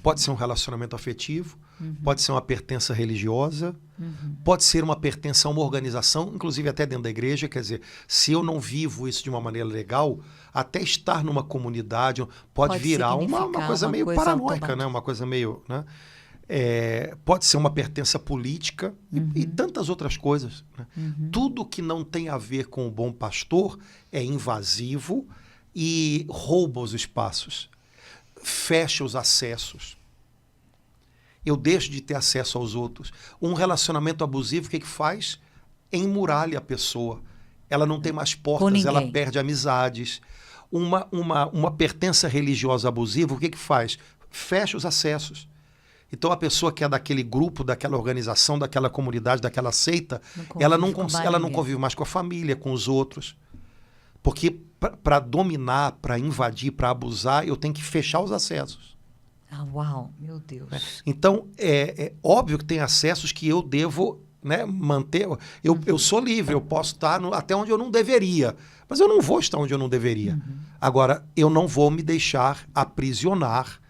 Speaker 1: Pode ser um relacionamento afetivo, pode ser uma pertença religiosa, pode ser uma pertença a uma organização, inclusive até dentro da igreja. Quer dizer, se eu não vivo isso de uma maneira legal, até estar numa comunidade pode virar uma coisa meio paranoica, né? Uma coisa meio... Né? Pode ser uma pertença política e tantas outras coisas. Né? Tudo que não tem a ver com o bom pastor é invasivo e rouba os espaços, fecha os acessos. Eu deixo de ter acesso aos outros. Um relacionamento abusivo, o que faz? Emuralha a pessoa. Ela não tem mais portas, ela perde amizades. Uma pertença religiosa abusiva, o que faz? Fecha os acessos. Então, a pessoa que é daquele grupo, daquela organização, daquela comunidade, daquela seita, ela não convive mais com a família, com os outros. Porque para dominar, para invadir, para abusar, eu tenho que fechar os acessos.
Speaker 2: Uau, meu Deus.
Speaker 1: Então, é óbvio que tem acessos que eu devo, né, manter. Eu sou livre, eu posso estar até onde eu não deveria, mas eu não vou estar onde eu não deveria. Agora, eu não vou me deixar aprisionar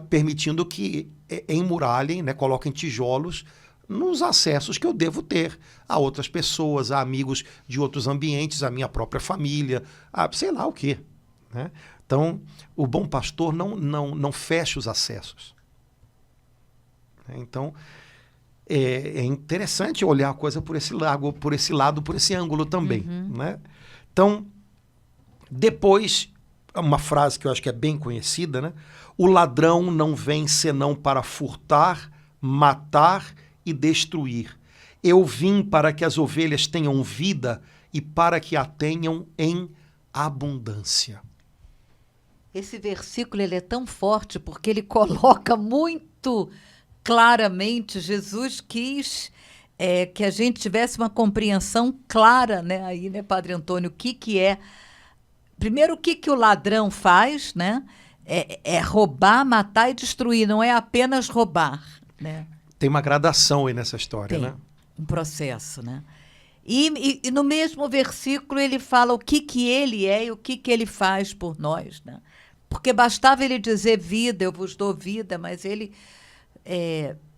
Speaker 1: permitindo que emuralhem, né, coloquem tijolos nos acessos que eu devo ter a outras pessoas, a amigos de outros ambientes, a minha própria família, a sei lá o quê. Né? Então, o bom pastor não fecha os acessos. Então, é interessante olhar a coisa por esse lado, por esse ângulo também. Né? Então, depois, uma frase que eu acho que é bem conhecida, né? O ladrão não vem senão para furtar, matar e destruir. Eu vim para que as ovelhas tenham vida e para que a tenham em abundância.
Speaker 2: Esse versículo ele é tão forte porque ele coloca muito claramente, Jesus quis que a gente tivesse uma compreensão clara, né? Aí, né, Padre Antônio, o que é... Primeiro, o que o ladrão faz, né? É roubar, matar e destruir, não é apenas roubar, né?
Speaker 1: Tem uma gradação aí nessa história,
Speaker 2: Tem
Speaker 1: né?
Speaker 2: um processo, né? E no mesmo versículo ele fala o que ele é e o que ele faz por nós, né? Porque bastava ele dizer vida, eu vos dou vida, mas ele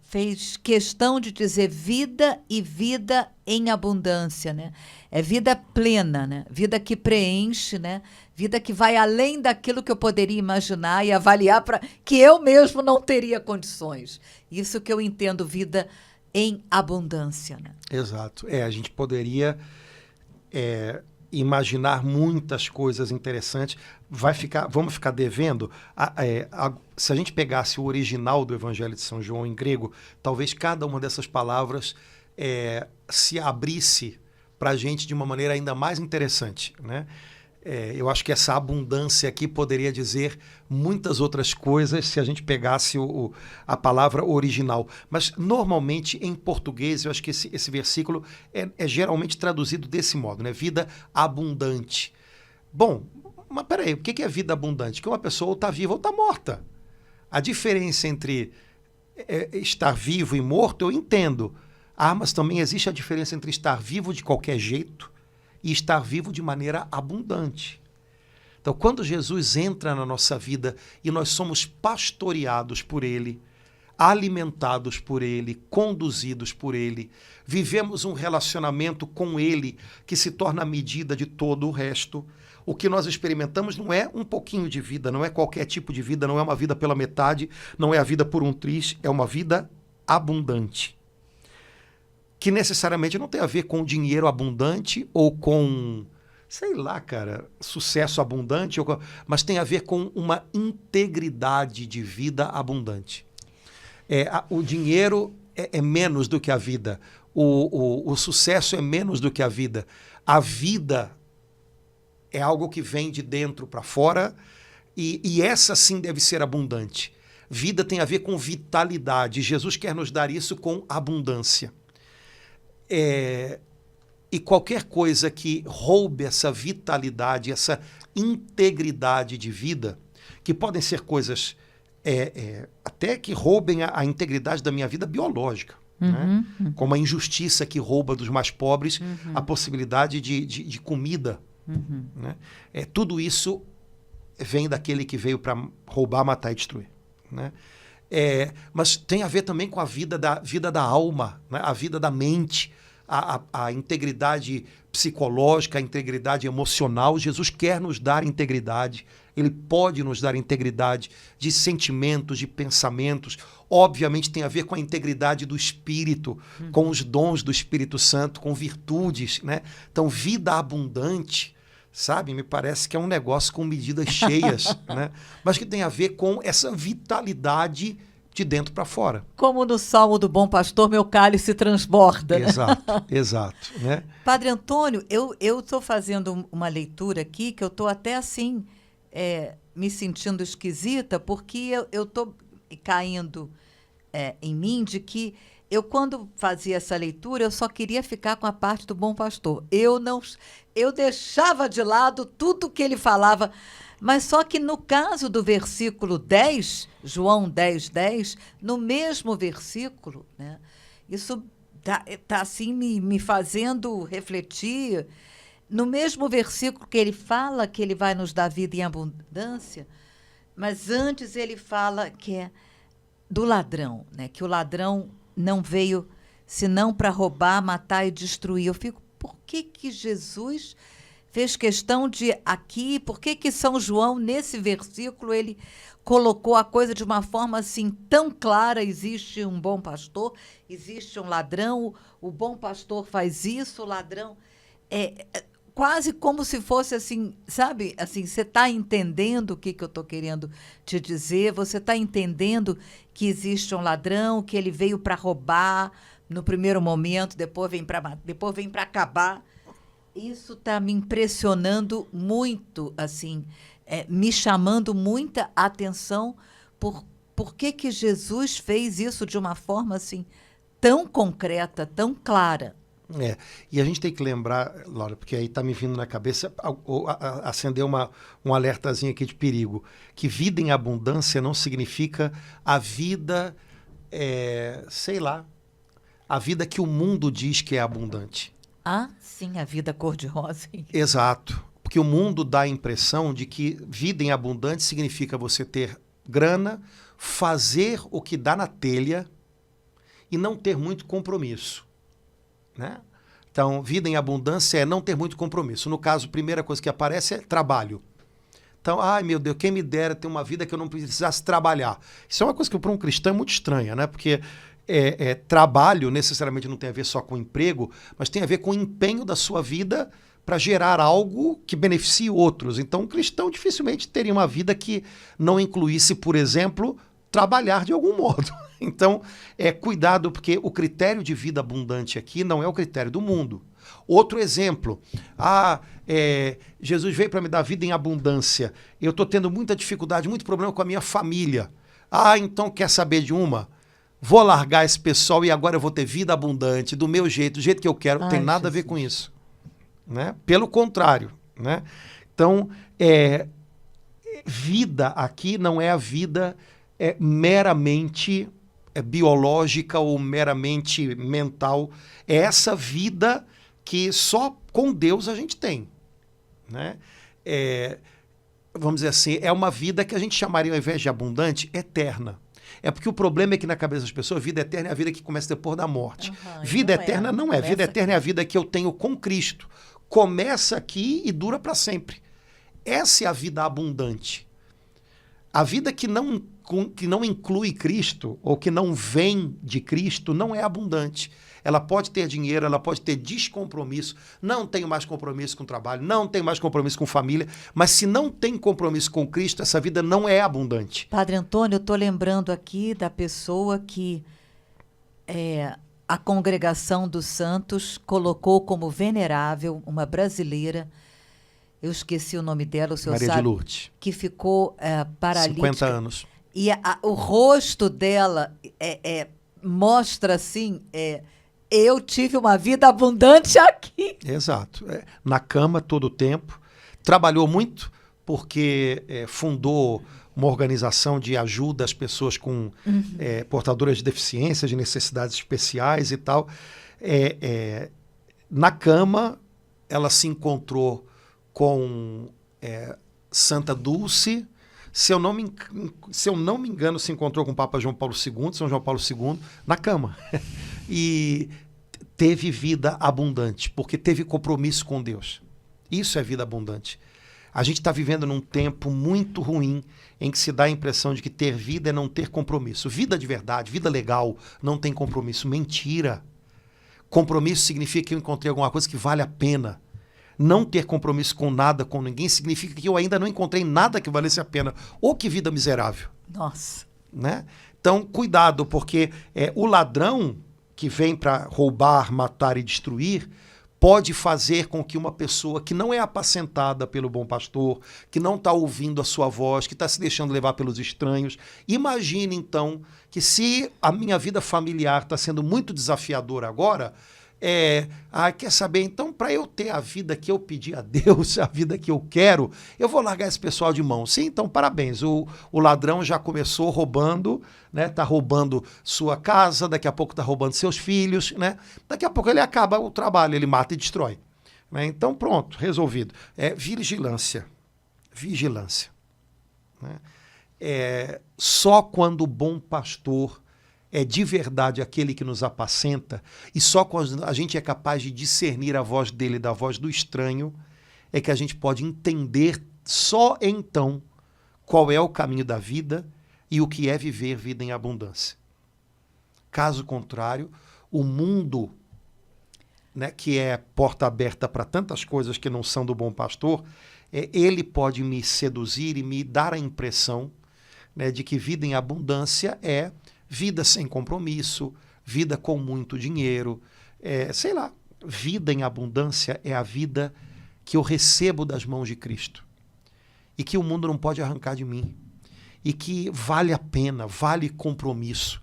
Speaker 2: fez questão de dizer vida e vida em abundância, né? É vida plena, né? Vida que preenche, né? Vida que vai além daquilo que eu poderia imaginar e avaliar para que eu mesmo não teria condições. Isso que eu entendo vida em abundância, né?
Speaker 1: Exato. A gente poderia imaginar muitas coisas interessantes. Vamos ficar devendo. Se a gente pegasse o original do Evangelho de São João em grego, talvez cada uma dessas palavras se abrisse para a gente de uma maneira ainda mais interessante, né? Eu acho que essa abundância aqui poderia dizer muitas outras coisas se a gente pegasse a palavra original. Mas, normalmente, em português, eu acho que esse versículo é geralmente traduzido desse modo, né? Vida abundante. Bom, mas peraí, o que é vida abundante? Que uma pessoa ou está viva ou está morta. A diferença entre estar vivo e morto, eu entendo. Mas também existe a diferença entre estar vivo de qualquer jeito e estar vivo de maneira abundante. Então, quando Jesus entra na nossa vida e nós somos pastoreados por Ele, alimentados por Ele, conduzidos por Ele, vivemos um relacionamento com Ele que se torna a medida de todo o resto, o que nós experimentamos não é um pouquinho de vida, não é qualquer tipo de vida, não é uma vida pela metade, não é a vida por um triz, é uma vida abundante. Que necessariamente não tem a ver com dinheiro abundante ou com, sei lá, cara, sucesso abundante, mas tem a ver com uma integridade de vida abundante. O dinheiro é menos do que a vida, o sucesso é menos do que a vida. A vida é algo que vem de dentro para fora e essa sim deve ser abundante. Vida tem a ver com vitalidade. Jesus quer nos dar isso com abundância. E qualquer coisa que roube essa vitalidade, essa integridade de vida, que podem ser coisas até que roubem a integridade da minha vida biológica, né? Como a injustiça que rouba dos mais pobres a possibilidade de comida. Né? Tudo isso vem daquele que veio para roubar, matar e destruir. Né? Mas tem a ver também com a vida da alma, né? A vida da mente, a integridade psicológica, a integridade emocional. Jesus quer nos dar integridade, Ele pode nos dar integridade de sentimentos, de pensamentos. Obviamente tem a ver com a integridade do Espírito, com os dons do Espírito Santo, com virtudes, né? Então, vida abundante, sabe? Me parece que é um negócio com medidas cheias, né? Mas que tem a ver com essa vitalidade de dentro para fora.
Speaker 2: Como no Salmo do Bom Pastor, meu cálice transborda. Né?
Speaker 1: Exato. Né?
Speaker 2: Padre Antônio, eu estou fazendo uma leitura aqui que eu estou até assim me sentindo esquisita, porque eu estou caindo em mim de que eu, quando fazia essa leitura, eu só queria ficar com a parte do Bom Pastor. Eu deixava de lado tudo que ele falava. Mas só que no caso do versículo 10, João 10:10, no mesmo versículo, né, isso tá assim me fazendo refletir. No mesmo versículo que ele fala que ele vai nos dar vida em abundância, Mas antes ele fala que é do ladrão, né? Que o ladrão não veio senão para roubar, matar e destruir. Eu fico, por que Jesus fez questão de aqui, por que São João, nesse versículo, ele colocou a coisa de uma forma assim tão clara? Existe um bom pastor, existe um ladrão, o bom pastor faz isso, o ladrão... quase como se fosse assim, sabe? Assim, você está entendendo o que eu estou querendo te dizer? Você está entendendo que existe um ladrão, que ele veio para roubar no primeiro momento, depois vem para acabar. Isso está me impressionando muito, assim, me chamando muita atenção por que Jesus fez isso de uma forma assim tão concreta, tão clara.
Speaker 1: E a gente tem que lembrar, Laura, porque aí está me vindo na cabeça, acender um alertazinho aqui de perigo, que vida em abundância não significa a vida, sei lá, a vida que o mundo diz que é abundante.
Speaker 2: Ah, sim, a vida cor-de-rosa.
Speaker 1: Exato, porque o mundo dá a impressão de que vida em abundante significa você ter grana, fazer o que dá na telha e não ter muito compromisso. Né? Então, vida em abundância é não ter muito compromisso. No caso, a primeira coisa que aparece é trabalho. Então, ai meu Deus, quem me dera ter uma vida que eu não precisasse trabalhar. Isso é uma coisa que para um cristão é muito estranha, né? Porque trabalho necessariamente não tem a ver só com emprego, mas tem a ver com o empenho da sua vida para gerar algo que beneficie outros. Então, um cristão dificilmente teria uma vida que não incluísse, por exemplo, trabalhar de algum modo. Então, cuidado, porque o critério de vida abundante aqui não é o critério do mundo. Outro exemplo, Jesus veio para me dar vida em abundância. Eu estou tendo muita dificuldade, muito problema com a minha família. Então quer saber de uma? Vou largar esse pessoal e agora eu vou ter vida abundante, do meu jeito, do jeito que eu quero. Não tem nada a ver com isso. Né? Pelo contrário. Né? Então, vida aqui não é a vida meramente biológica ou meramente mental. É essa vida que só com Deus a gente tem. Né? Vamos dizer assim, é uma vida que a gente chamaria, ao invés de abundante, eterna. É porque o problema é que na cabeça das pessoas, vida eterna é a vida que começa depois da morte. Vida eterna não é. Vida eterna é a vida que eu tenho com Cristo. Começa aqui e dura para sempre. Essa é a vida abundante. A vida que não inclui Cristo, ou que não vem de Cristo, não é abundante. Ela pode ter dinheiro, ela pode ter descompromisso, não tenho mais compromisso com o trabalho, não tenho mais compromisso com família, mas se não tem compromisso com Cristo, essa vida não é abundante.
Speaker 2: Padre Antônio, eu estou lembrando aqui da pessoa que a Congregação dos Santos colocou como venerável, uma brasileira, eu esqueci o nome dela, o senhor
Speaker 1: Maria
Speaker 2: sabe,
Speaker 1: de Lourdes,
Speaker 2: que ficou paralítica.
Speaker 1: 50 anos.
Speaker 2: E o rosto dela mostra assim, eu tive uma vida abundante aqui.
Speaker 1: Exato. Na cama todo o tempo. Trabalhou muito porque fundou uma organização de ajuda às pessoas com portadoras de deficiências, de necessidades especiais e tal. Na cama, ela se encontrou com Santa Dulce. Se eu não me engano, se encontrou com o Papa João Paulo II, São João Paulo II, na cama. E teve vida abundante, porque teve compromisso com Deus. Isso é vida abundante. A gente está vivendo num tempo muito ruim, em que se dá a impressão de que ter vida é não ter compromisso. Vida de verdade, vida legal, não tem compromisso. Mentira. Compromisso significa que eu encontrei alguma coisa que vale a pena. Não ter compromisso com nada, com ninguém, significa que eu ainda não encontrei nada que valesse a pena. Ou que vida miserável.
Speaker 2: Nossa.
Speaker 1: Né? Então, cuidado, porque o ladrão que vem para roubar, matar e destruir pode fazer com que uma pessoa que não é apacentada pelo bom pastor, que não está ouvindo a sua voz, que está se deixando levar pelos estranhos, imagine então que se a minha vida familiar está sendo muito desafiadora agora, quer saber, então, para eu ter a vida que eu pedi a Deus, a vida que eu quero, eu vou largar esse pessoal de mão. Sim, então, parabéns. O ladrão já começou roubando, né? Tá roubando sua casa, daqui a pouco tá roubando seus filhos, né? Daqui a pouco ele acaba o trabalho, ele mata e destrói. Né? Então, pronto, resolvido. Vigilância. Vigilância. Né? só quando o bom pastor é de verdade aquele que nos apacenta, e só quando a gente é capaz de discernir a voz dele da voz do estranho, é que a gente pode entender só então qual é o caminho da vida e o que é viver vida em abundância. Caso contrário, o mundo, né, que é porta aberta para tantas coisas que não são do bom pastor, ele pode me seduzir e me dar a impressão, né, de que vida em abundância é vida sem compromisso, vida com muito dinheiro, sei lá, vida em abundância é a vida que eu recebo das mãos de Cristo e que o mundo não pode arrancar de mim e que vale a pena, vale compromisso.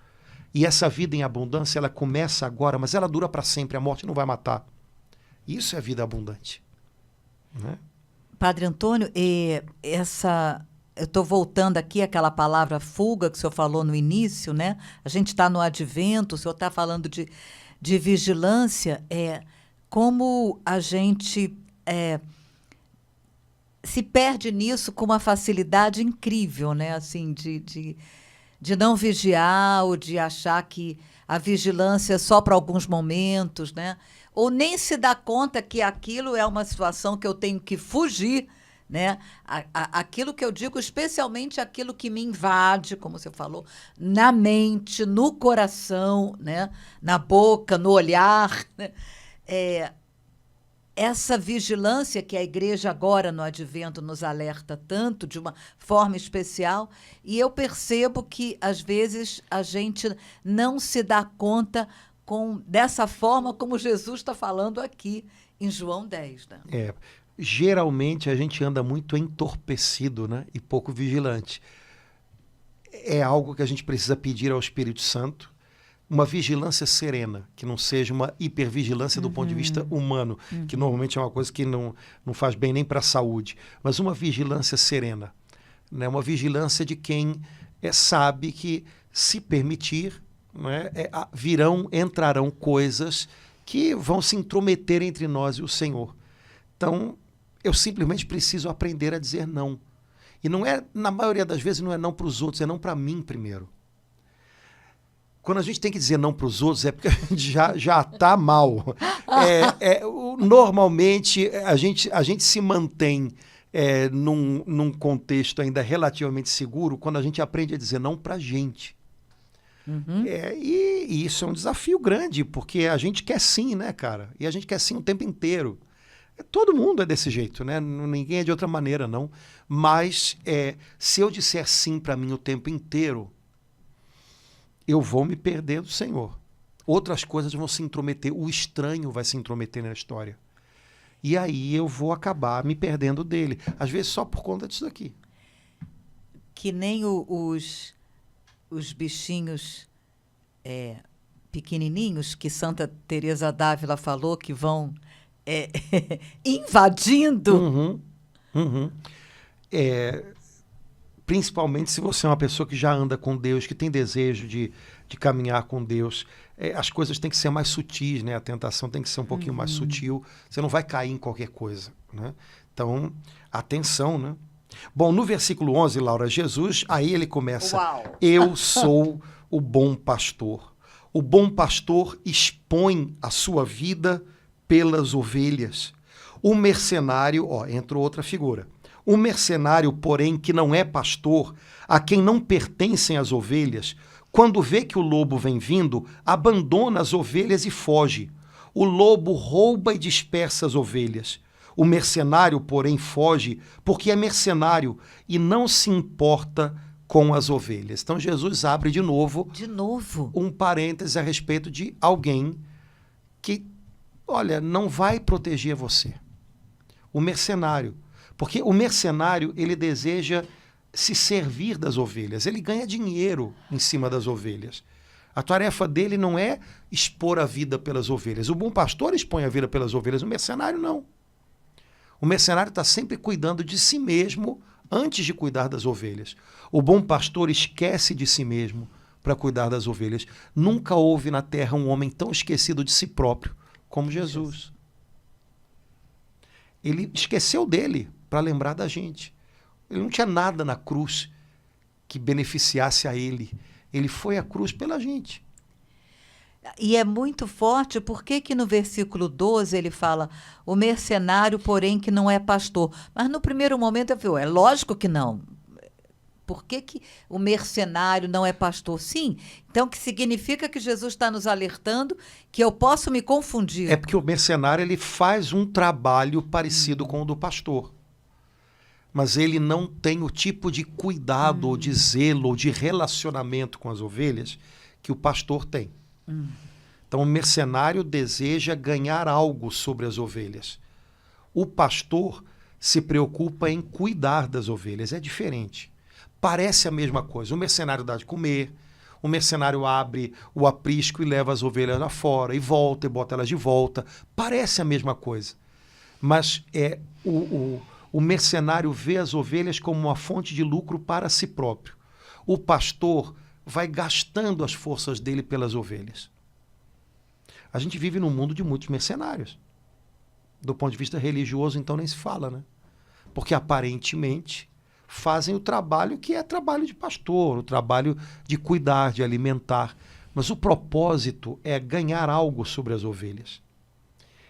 Speaker 1: E essa vida em abundância, ela começa agora, mas ela dura para sempre, a morte não vai matar. Isso é vida abundante, né?
Speaker 2: Padre Antônio, eu estou voltando aqui àquela palavra fuga que o senhor falou no início, né? A gente está no advento, o senhor está falando de vigilância, como a gente se perde nisso com uma facilidade incrível, né? Assim, de não vigiar ou de achar que a vigilância é só para alguns momentos, né? Ou nem se dá conta que aquilo é uma situação que eu tenho que fugir, né? Aquilo que eu digo, especialmente aquilo que me invade, como você falou, na mente, no coração, né? Na boca, no olhar, né? Essa vigilância que a igreja agora no Advento nos alerta tanto, de uma forma especial, e eu percebo que, às vezes, a gente não se dá conta dessa forma como Jesus está falando aqui em João 10. Né?
Speaker 1: Geralmente a gente anda muito entorpecido, né, e pouco vigilante. É algo que a gente precisa pedir ao Espírito Santo, uma vigilância serena, que não seja uma hipervigilância do ponto de vista humano, que normalmente é uma coisa que não faz bem nem para a saúde, mas uma vigilância serena, né? Uma vigilância de quem sabe que, se permitir, né, entrarão coisas que vão se intrometer entre nós e o Senhor. Então, eu simplesmente preciso aprender a dizer não. E não é, na maioria das vezes, não é não para os outros, é não para mim primeiro. Quando a gente tem que dizer não para os outros, é porque a gente já está mal. Normalmente, a gente se mantém num contexto ainda relativamente seguro quando a gente aprende a dizer não para a gente. E isso é um desafio grande, porque a gente quer sim, né, cara? E a gente quer sim o tempo inteiro. Todo mundo é desse jeito, né? Ninguém é de outra maneira, não. Mas se eu disser sim para mim o tempo inteiro, eu vou me perder do Senhor. Outras coisas vão se intrometer, o estranho vai se intrometer na história. E aí eu vou acabar me perdendo dele. Às vezes só por conta disso aqui.
Speaker 2: Que nem os bichinhos pequenininhos que Santa Teresa d'Ávila falou que vão invadindo.
Speaker 1: Principalmente se você é uma pessoa que já anda com Deus, que tem desejo de caminhar com Deus, as coisas têm que ser mais sutis, né? A tentação tem que ser um pouquinho mais sutil. Você não vai cair em qualquer coisa, né? Então, atenção, né? Bom, no versículo 11, Laura, Jesus, aí ele começa: Uau. Eu sou o bom pastor. O bom pastor expõe a sua vida pelas ovelhas. O mercenário, entrou outra figura. O mercenário, porém, que não é pastor, a quem não pertencem as ovelhas, quando vê que o lobo vem vindo, abandona as ovelhas e foge. O lobo rouba e dispersa as ovelhas. O mercenário, porém, foge porque é mercenário e não se importa com as ovelhas. Então, Jesus abre de novo um parêntese a respeito de alguém que, olha, não vai proteger você. O mercenário. Porque o mercenário, ele deseja se servir das ovelhas. Ele ganha dinheiro em cima das ovelhas. A tarefa dele não é expor a vida pelas ovelhas. O bom pastor expõe a vida pelas ovelhas, o mercenário não. O mercenário está sempre cuidando de si mesmo antes de cuidar das ovelhas. O bom pastor esquece de si mesmo para cuidar das ovelhas. Nunca houve na terra um homem tão esquecido de si próprio como Jesus. Ele esqueceu dele para lembrar da gente. Ele não tinha nada na cruz que beneficiasse a ele. Ele foi à cruz pela gente.
Speaker 2: E é muito forte, por que no versículo 12 ele fala, o mercenário, porém, que não é pastor? Mas no primeiro momento eu falei, é lógico que não. Por que o mercenário não é pastor? Sim, então que significa que Jesus está nos alertando que eu posso me confundir.
Speaker 1: É porque o mercenário ele faz um trabalho parecido com o do pastor. Mas ele não tem o tipo de cuidado, ou de zelo, ou de relacionamento com as ovelhas que o pastor tem. Então o mercenário deseja ganhar algo sobre as ovelhas. O pastor se preocupa em cuidar das ovelhas. É diferente. Parece a mesma coisa. O mercenário dá de comer, o mercenário abre o aprisco e leva as ovelhas lá fora, e volta e bota elas de volta. Parece a mesma coisa. Mas o mercenário vê as ovelhas como uma fonte de lucro para si próprio. O pastor vai gastando as forças dele pelas ovelhas. A gente vive num mundo de muitos mercenários. Do ponto de vista religioso, então, nem se fala, né? Porque, aparentemente, fazem o trabalho que é trabalho de pastor, o trabalho de cuidar, de alimentar. Mas o propósito é ganhar algo sobre as ovelhas.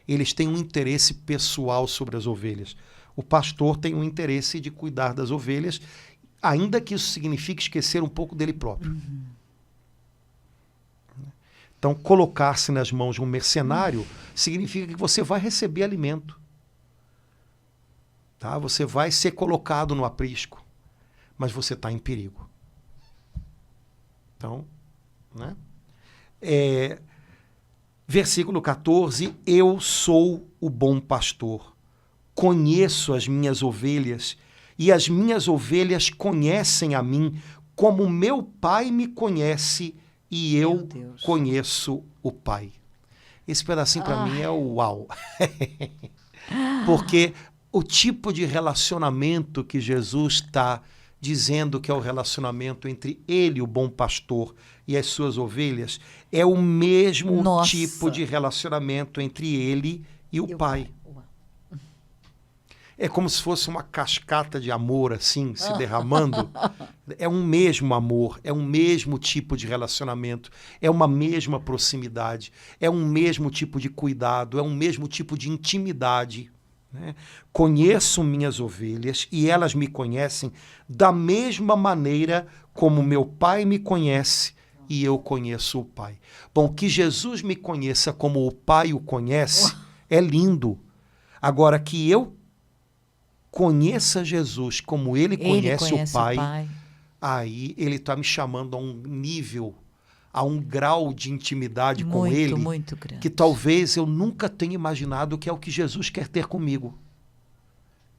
Speaker 1: Eles têm um interesse pessoal sobre as ovelhas. O pastor tem um interesse de cuidar das ovelhas, ainda que isso signifique esquecer um pouco dele próprio. Então, colocar-se nas mãos de um mercenário significa que você vai receber alimento. Tá? Você vai ser colocado no aprisco, mas você está em perigo. Então, né? Versículo 14, eu sou o bom pastor, conheço as minhas ovelhas, e as minhas ovelhas conhecem a mim, como meu Pai me conhece, e eu conheço o Pai. Esse pedacinho para mim é o uau. Porque o tipo de relacionamento que Jesus está dizendo que é o relacionamento entre ele, o bom pastor, e as suas ovelhas, é o mesmo tipo de relacionamento entre ele e o Pai. É como se fosse uma cascata de amor, assim, se derramando. É um mesmo amor, é um mesmo tipo de relacionamento, é uma mesma proximidade, é um mesmo tipo de cuidado, é um mesmo tipo de intimidade. Né? Conheço minhas ovelhas e elas me conhecem da mesma maneira como meu Pai me conhece e eu conheço o Pai. Bom, que Jesus me conheça como o Pai o conhece é lindo. Agora, que eu conheça Jesus como ele conhece o Pai, aí ele está me chamando a um nível, a um grau de intimidade com ele
Speaker 2: muito grande,
Speaker 1: que talvez eu nunca tenha imaginado que é o que Jesus quer ter comigo.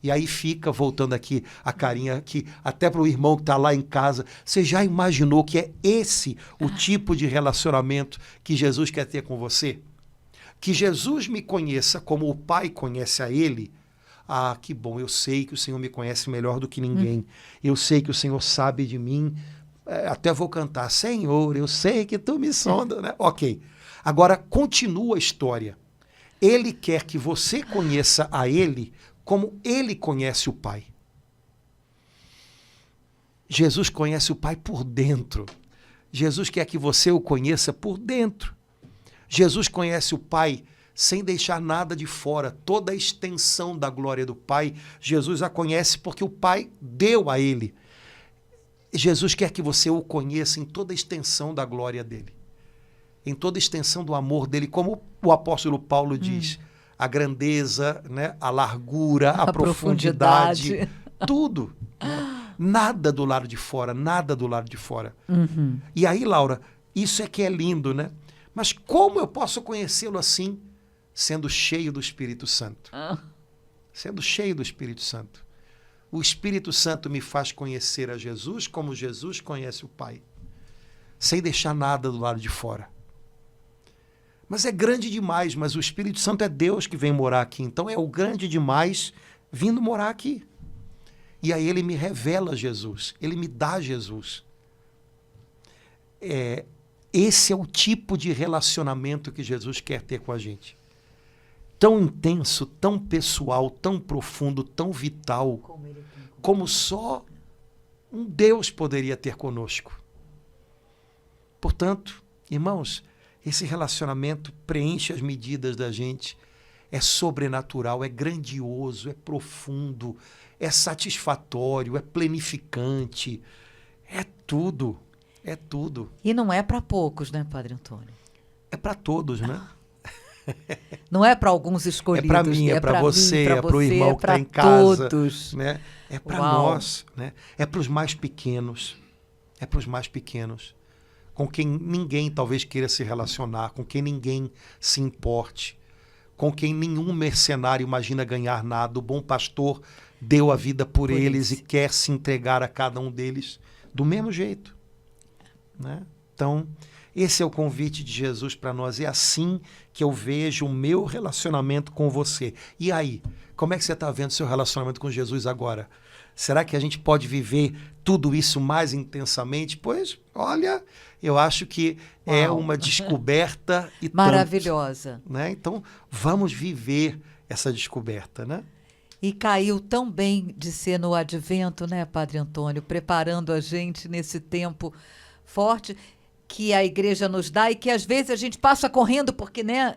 Speaker 1: E aí fica, voltando aqui a carinha, aqui, até para o irmão que está lá em casa, você já imaginou que é esse o tipo de relacionamento que Jesus quer ter com você? Que Jesus me conheça como o Pai conhece a ele. Ah, que bom, eu sei que o Senhor me conhece melhor do que ninguém. Eu sei que o Senhor sabe de mim. Até vou cantar, Senhor, eu sei que tu me sonda, né? Ok. Agora, continua a história. Ele quer que você conheça a ele como ele conhece o Pai. Jesus conhece o Pai por dentro. Jesus quer que você o conheça por dentro. Jesus conhece o Pai sem deixar nada de fora. Toda a extensão da glória do Pai, Jesus a conhece porque o Pai deu a ele. Jesus quer que você o conheça em toda a extensão da glória dele, em toda a extensão do amor dele, como o apóstolo Paulo diz, a grandeza, né, a largura, a profundidade, tudo. Né? Nada do lado de fora, nada do lado de fora. E aí, Laura, isso é que é lindo, né? Mas como eu posso conhecê-lo assim? Sendo cheio do Espírito Santo. Sendo cheio do Espírito Santo. O Espírito Santo me faz conhecer a Jesus como Jesus conhece o Pai. Sem deixar nada do lado de fora. Mas é grande demais, mas o Espírito Santo é Deus que vem morar aqui. Então é o grande demais vindo morar aqui. E aí ele me revela Jesus. Ele me dá Jesus. Esse é o tipo de relacionamento que Jesus quer ter com a gente. Tão intenso, tão pessoal, tão profundo, tão vital, como só um Deus poderia ter conosco. Portanto, irmãos, esse relacionamento preenche as medidas da gente, é sobrenatural, é grandioso, é profundo, é satisfatório, é planificante, é tudo, é tudo.
Speaker 2: E não é para poucos, né, Padre Antônio?
Speaker 1: É para todos, né?
Speaker 2: Não é para alguns escolhidos.
Speaker 1: É para mim, é para você, é para o irmão que está em casa.
Speaker 2: Todos.
Speaker 1: Né? É para nós, né? É para os mais pequenos. É para os mais pequenos. Com quem ninguém talvez queira se relacionar, com quem ninguém se importe, com quem nenhum mercenário imagina ganhar nada. O bom pastor deu a vida por eles e quer se entregar a cada um deles do mesmo jeito. Né? Então, esse é o convite de Jesus para nós. É assim que eu vejo o meu relacionamento com você. E aí, como é que você está vendo o seu relacionamento com Jesus agora? Será que a gente pode viver tudo isso mais intensamente? Pois, olha, eu acho que é uma descoberta e
Speaker 2: maravilhosa.
Speaker 1: Tanto, né? Então, vamos viver essa descoberta, né?
Speaker 2: E caiu tão bem de ser no Advento, né, Padre Antônio? Preparando a gente nesse tempo forte que a igreja nos dá e que às vezes a gente passa correndo porque, né?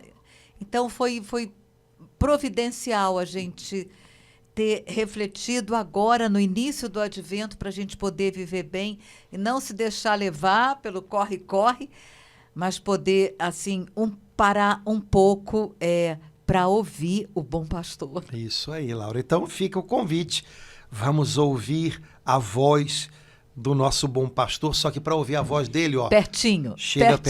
Speaker 2: Então foi providencial a gente ter refletido agora no início do Advento para a gente poder viver bem e não se deixar levar pelo corre-corre, mas poder, assim, parar um pouco para ouvir o bom pastor.
Speaker 1: Isso aí, Laura. Então fica o convite. Vamos ouvir a voz do nosso bom pastor, só que para ouvir a voz dele, ó,
Speaker 2: pertinho,
Speaker 1: chega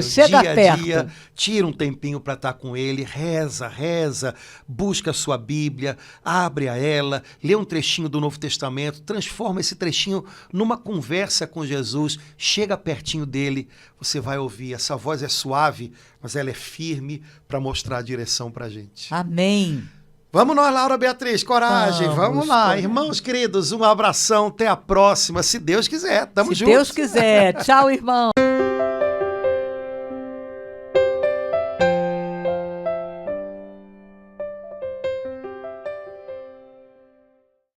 Speaker 2: chega
Speaker 1: dia
Speaker 2: perto.
Speaker 1: A dia, tira um tempinho para estar com ele, reza, busca a sua Bíblia, abre a ela, lê um trechinho do Novo Testamento, transforma esse trechinho numa conversa com Jesus, chega pertinho dele, você vai ouvir, essa voz é suave, mas ela é firme para mostrar a direção para a gente.
Speaker 2: Amém.
Speaker 1: Vamos nós, Laura Beatriz, coragem, vamos lá. Coragem. Irmãos queridos, um abração, até a próxima, se Deus quiser, tamo juntos.
Speaker 2: Se Deus quiser, tchau, irmão.